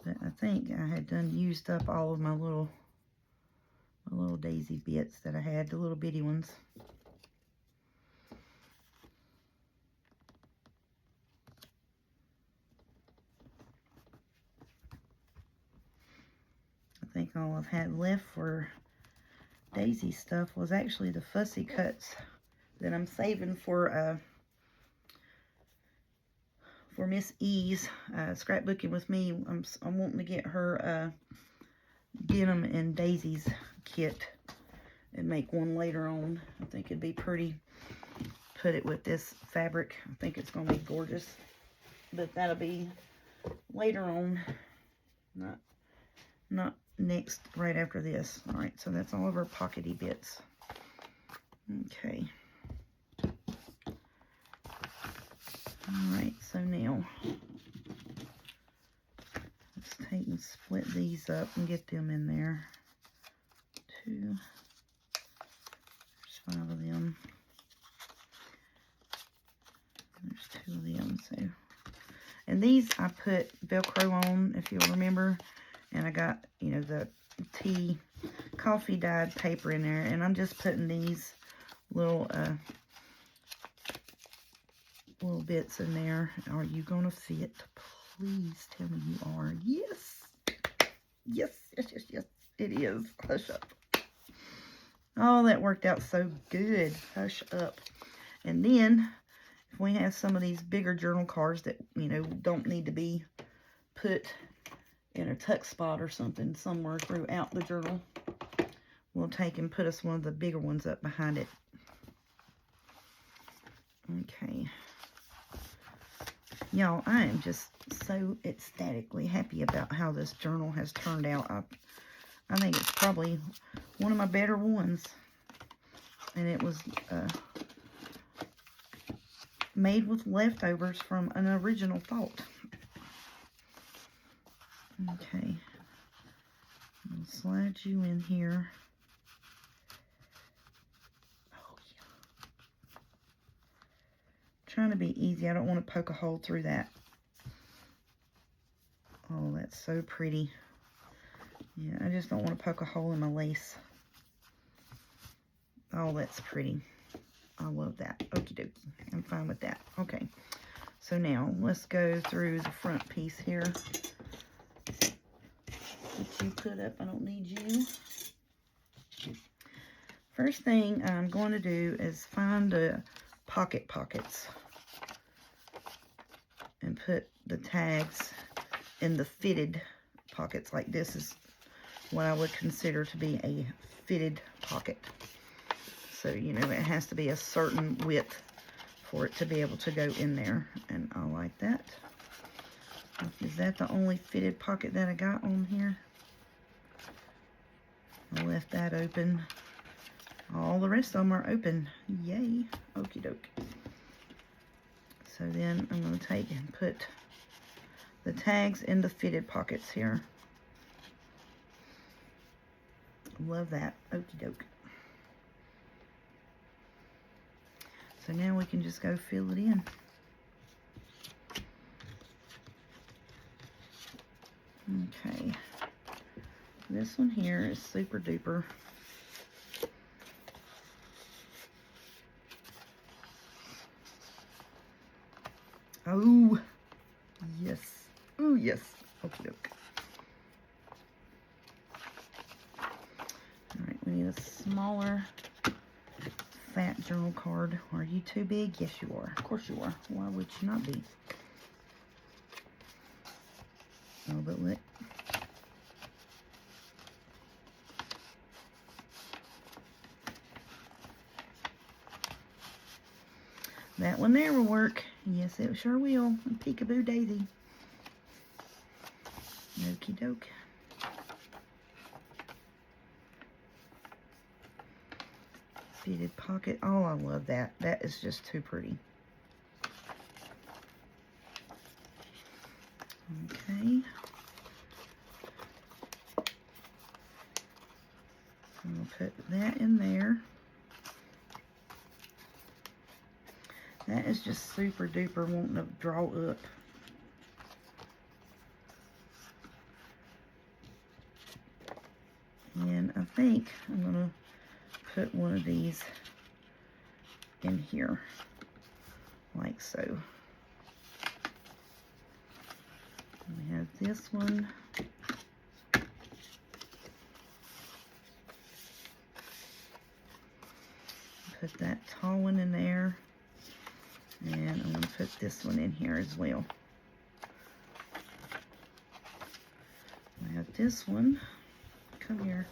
But I think I had used up all of my little daisy bits that I had, the little bitty ones. I think all I've had left for daisy stuff was actually the fussy cuts that I'm saving for Miss E's scrapbooking with me. I'm wanting to get her denim and daisies kit and make one later on. I think it'd be pretty. Put it with this fabric. I think it's going to be gorgeous. But that'll be later on. Not next, right after this. All right, so that's all of our pockety bits. Okay. All right, so now let's take and split these up and get them in there. There's 5 of them. There's 2 of them, so. And these I put Velcro on, if you'll remember. And I got, you know, the tea, coffee dyed paper in there. And I'm just putting these little bits in there. Are you going to fit? Please tell me you are. Yes. Yes, yes, yes, yes. It is. Hush up. Oh, that worked out so good. Hush up. And then, if we have some of these bigger journal cards that, you know, don't need to be put in a tuck spot or something somewhere throughout the journal, we'll take and put us one of the bigger ones up behind it. Okay. Y'all, I am just so ecstatically happy about how this journal has turned out. I think it's probably one of my better ones. And it was made with leftovers from an original thought. Okay. slide you in here. Oh, yeah. Trying to be easy. I don't want to poke a hole through that. Oh, that's so pretty. Yeah, I just don't want to poke a hole in my lace. Oh, that's pretty. I love that. Okie dokie. I'm fine with that. Okay. So now let's go through the front piece here. Get you put up. I don't need you. First thing I'm going to do is find the pockets and put the tags in the fitted pockets. Like this is what I would consider to be a fitted pocket. So, you know, it has to be a certain width for it to be able to go in there. And I like that. Is that the only fitted pocket that I got on here? I left that open. All the rest of them are open. Yay. Okie doke. So then I'm going to take and put the tags in the fitted pockets here. Love that. Okie doke. So now we can just go fill it in. Okay. This one here is super duper. Oh, yes. Oh, yes. Okie doke. All right, we need a smaller fat journal card. Are you too big? Yes, you are. Of course you are. Why would you not be? Oh, but look. That one there will work. Yes, it sure will. Peekaboo daisy. Okie doke. Fitted pocket. Oh, I love that. That is just too pretty. Okay. I'm going to put that in there. That is just super duper wanting to draw up. And I think I'm going to put one of these in here, like so. We have this one. Put that tall one in there. And I'm going to put this one in here as well. I have this one. Come here.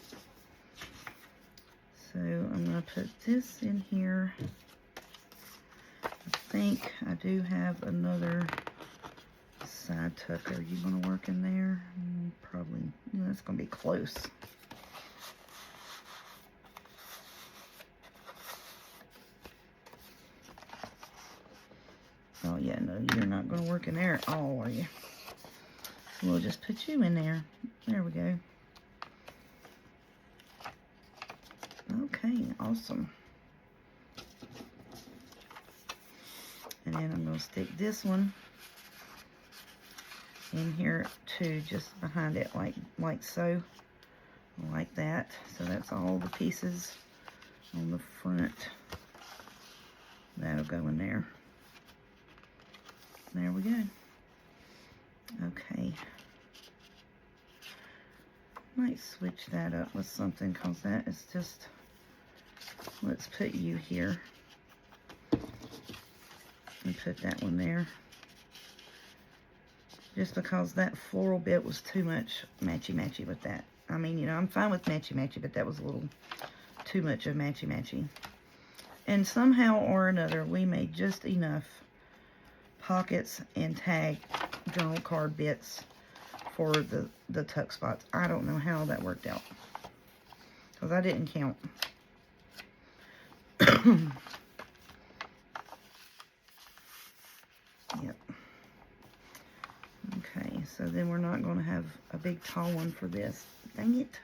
So I'm going to put this in here. I think I do have another side tuck. Are you going to work in there? Probably. That's going to be close. Oh yeah, no, you're not going to work in there at all, are you? We'll just put you in there. There we go. Okay, awesome. And then I'm going to stick this one in here too, just behind it, like so. Like that. So that's all the pieces on the front. That'll go in there. There we go. Okay. Might switch that up with something because that is just, let's put you here. And put that one there. Just because that floral bit was too much matchy-matchy with that. I mean, you know, I'm fine with matchy-matchy, but that was a little too much of matchy-matchy. And somehow or another, we made just enough pockets and tag journal card bits for the tuck spots. I don't know how that worked out, because I didn't count. Yep. Okay, so then we're not going to have a big tall one for this. Dang it.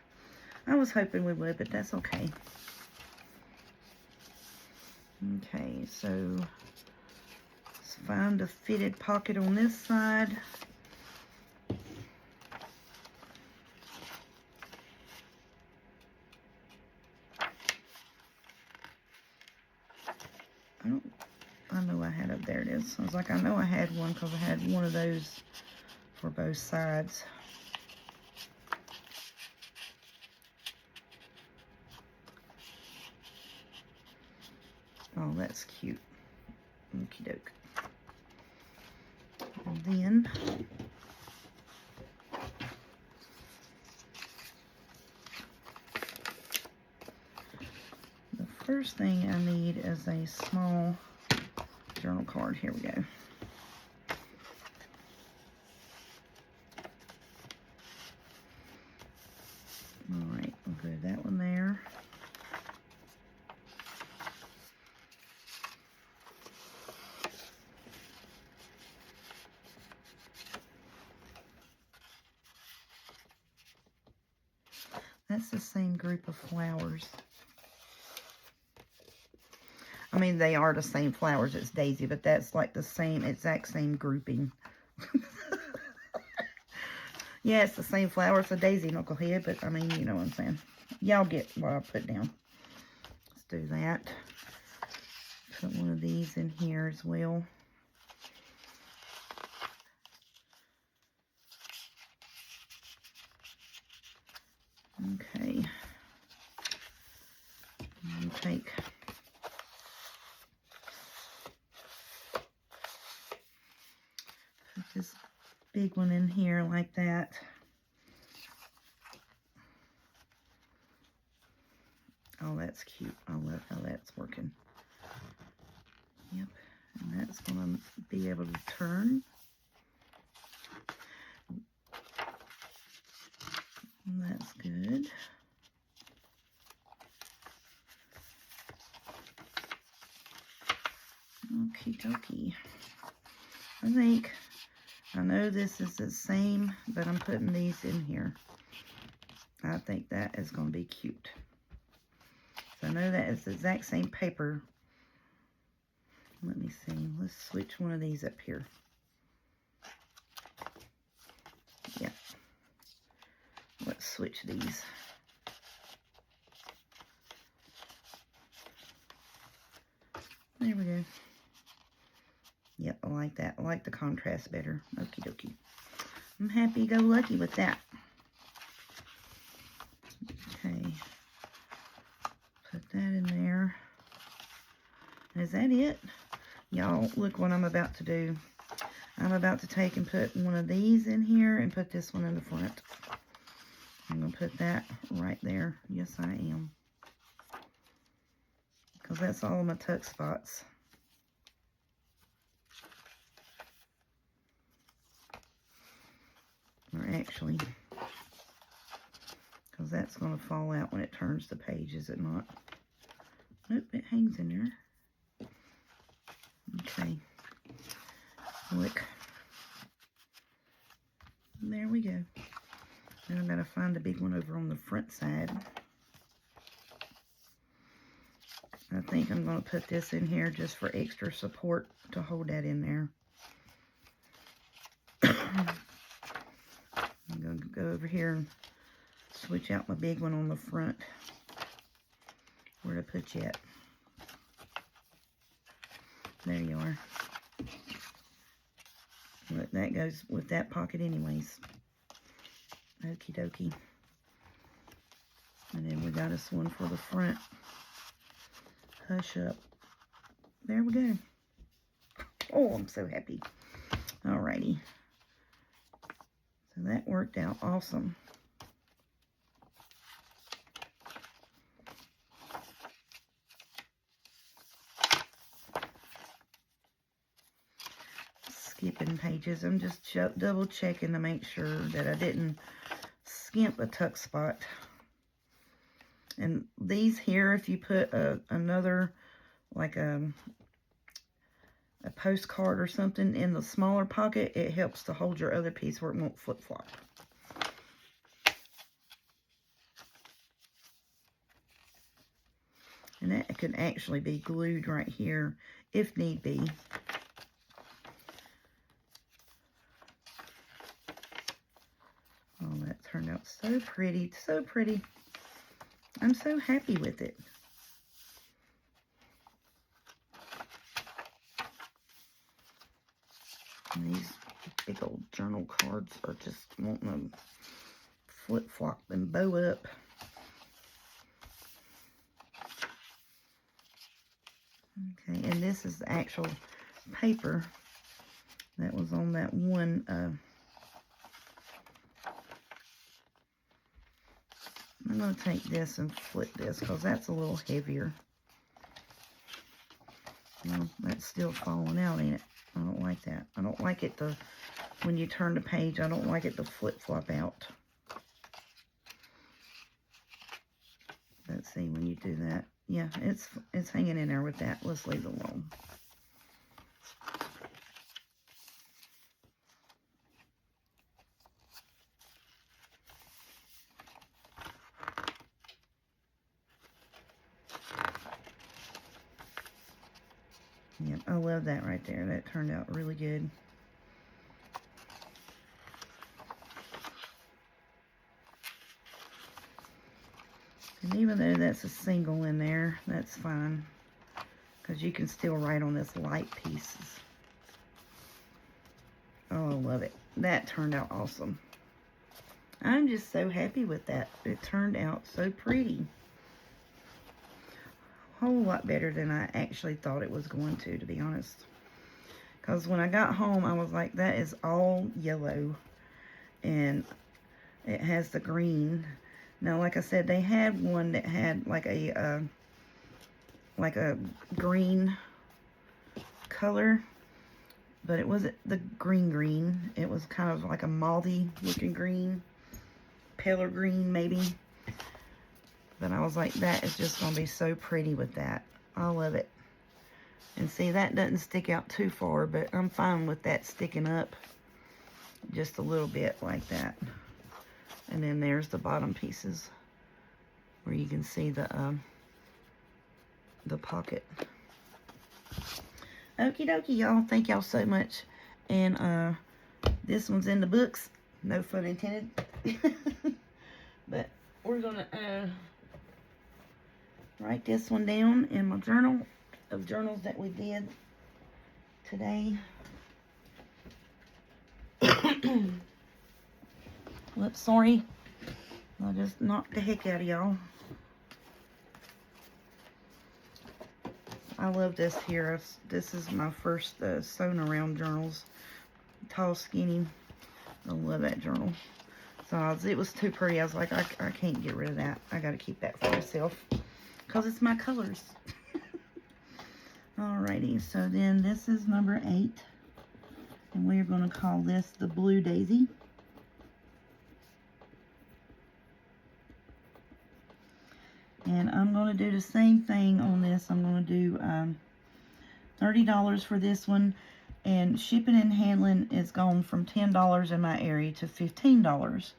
I was hoping we would, but that's okay. Okay, so let's find a fitted pocket on this side. I know I had it. There it is. I was like, I know I had one because I had one of those for both sides. Oh, that's cute. Okie doke. And then the first thing I need is a small journal card. Here we go. All right, we'll go that one there. That's the same group of flowers. I mean, they are the same flowers. It's daisy, but that's like the same, exact same grouping. Yeah, it's the same flower. It's a daisy knucklehead, but I mean, you know what I'm saying. Y'all get what I put down. Let's do that. Put one of these in here as well. Okay. And take put this big one in here like that. Oh, that's cute. I love how that's working. Yep. And that's going to be able to turn. And that's good. Okie dokie. I know this is the same, but I'm putting these in here. I think that is going to be cute. So I know that is the exact same paper. Let me see. Let's switch one of these up here. Yeah. Let's switch these. There we go. Yep, I like that. I like the contrast better. Okie dokie. I'm happy-go-lucky with that. Okay. Put that in there. Is that it? Y'all, look what I'm about to do. I'm about to take and put one of these in here and put this one in the front. I'm going to put that right there. Yes, I am. Because that's all my tuck spots. Or actually, because that's going to fall out when it turns the page, is it not? Nope, it hangs in there. Okay. Look. There we go. Then I'm going to find the big one over on the front side. I think I'm going to put this in here just for extra support to hold that in there. I'm going to go over here and switch out my big one on the front. Where to put you at? There you are. Look, that goes with that pocket anyways. Okie dokie. And then we got us one for the front. Hush up. There we go. Oh, I'm so happy. Alrighty. So that worked out awesome. Skipping pages. I'm just double checking to make sure that I didn't skimp a tuck spot. And these here, if you put another, like a postcard or something in the smaller pocket, it helps to hold your other piece where it won't flip-flop. can actually be glued right here if need be. Oh, that turned out so pretty, so pretty. I'm so happy with it. And these big old journal cards are just wanting to flip-flop and bow up. Okay, and this is the actual paper that was on that one. I'm going to take this and flip this because that's a little heavier. Well, that's still falling out, ain't it? I don't like that. I don't like it to, when you turn the page, I don't like it to flip-flop out. Let's see, when you do that. Yeah, it's hanging in there with that. Let's leave it alone. Yep, I love that right there. That turned out really good. And even though that's a single in there, that's fine. Because you can still write on this light pieces. Oh, I love it. That turned out awesome. I'm just so happy with that. It turned out so pretty. A whole lot better than I actually thought it was going to be honest. Because when I got home, I was like, that is all yellow. And it has the green. Now, like I said, they had one that had like a green color. But it wasn't the green. It was kind of like a malty looking green. Paler green, maybe. But I was like, that is just going to be so pretty with that. I love it. And see, that doesn't stick out too far, but I'm fine with that sticking up just a little bit like that. And then there's the bottom pieces where you can see the pocket. Okie dokie, y'all. Thank y'all so much. And this one's in the books. No fun intended. But we're going to write this one down in my journal of journals that we did today. Whoops, sorry. I just knocked the heck out of y'all. I love this here. This is my first sewn around journals. Tall, skinny. I love that journal. So it was too pretty. I was like, I can't get rid of that. I got to keep that for myself. Because it's my colors. Alrighty. So then this is number 8. And we're going to call this the Blue Daisy. And I'm going to do the same thing on this. I'm going to do $30 for this one. And shipping and handling is gone from $10 in my area to $15.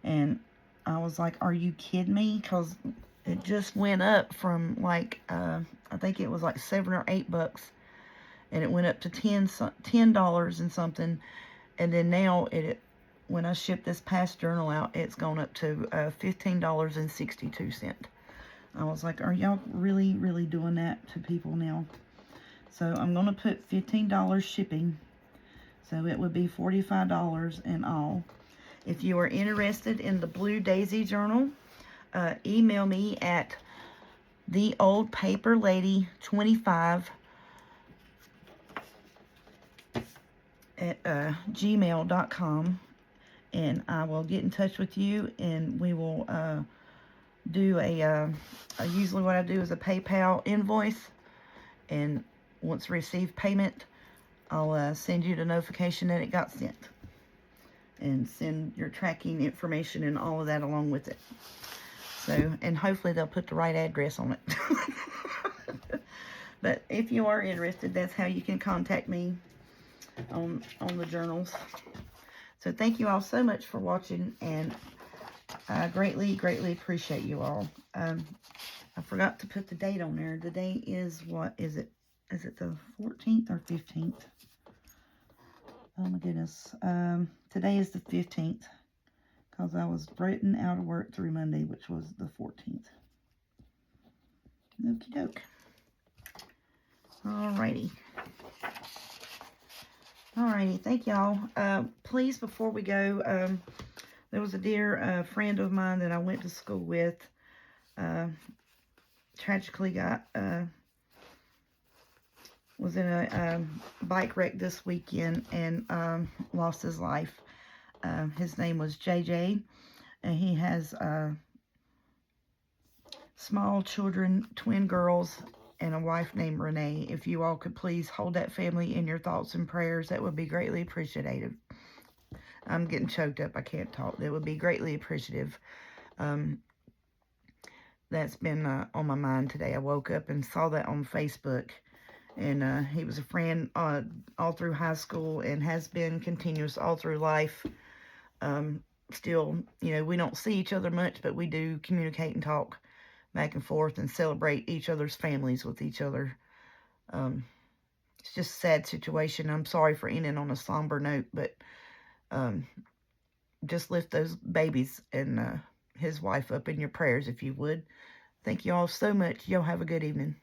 And I was like, are you kidding me? Because it just went up from like, I think it was like $7 or $8. And it went up to $10 and something. And then now, when I ship this past journal out, it's gone up to $15.62. I was like, are y'all really, really doing that to people now? So I'm going to put $15 shipping. So it would be $45 in all. If you are interested in the Blue Daisy journal, email me at theoldpaperlady25 at gmail.com. And I will get in touch with you, and we will do usually what I do is a PayPal invoice, and once received payment, I'll send you the notification that it got sent, and send your tracking information and all of that along with it. So, and hopefully they'll put the right address on it. But if you are interested, that's how you can contact me on the journals. So thank you all so much for watching, and I greatly, greatly appreciate you all. I forgot to put the date on there. The date is, what is it? Is it the 14th or 15th? Oh my goodness. Today is the 15th. Because I was written out of work through Monday, which was the 14th. Okie doke. Alrighty. Alrighty, thank y'all. Please, before we go, there was a dear friend of mine that I went to school with. Tragically was in a bike wreck this weekend and lost his life. His name was JJ, and he has small children, twin girls, and a wife named Renee. If you all could please hold that family in your thoughts and prayers, that would be greatly appreciated. I'm getting choked up. I can't talk. That would be greatly appreciative. That's been on my mind today. I woke up and saw that on Facebook. And he was a friend all through high school and has been continuous all through life. Still, you know, we don't see each other much, but we do communicate and talk back and forth and celebrate each other's families with each other. It's just a sad situation. I'm sorry for ending on a somber note, but just lift those babies and his wife up in your prayers if you would. Thank you all so much. Y'all have a good evening.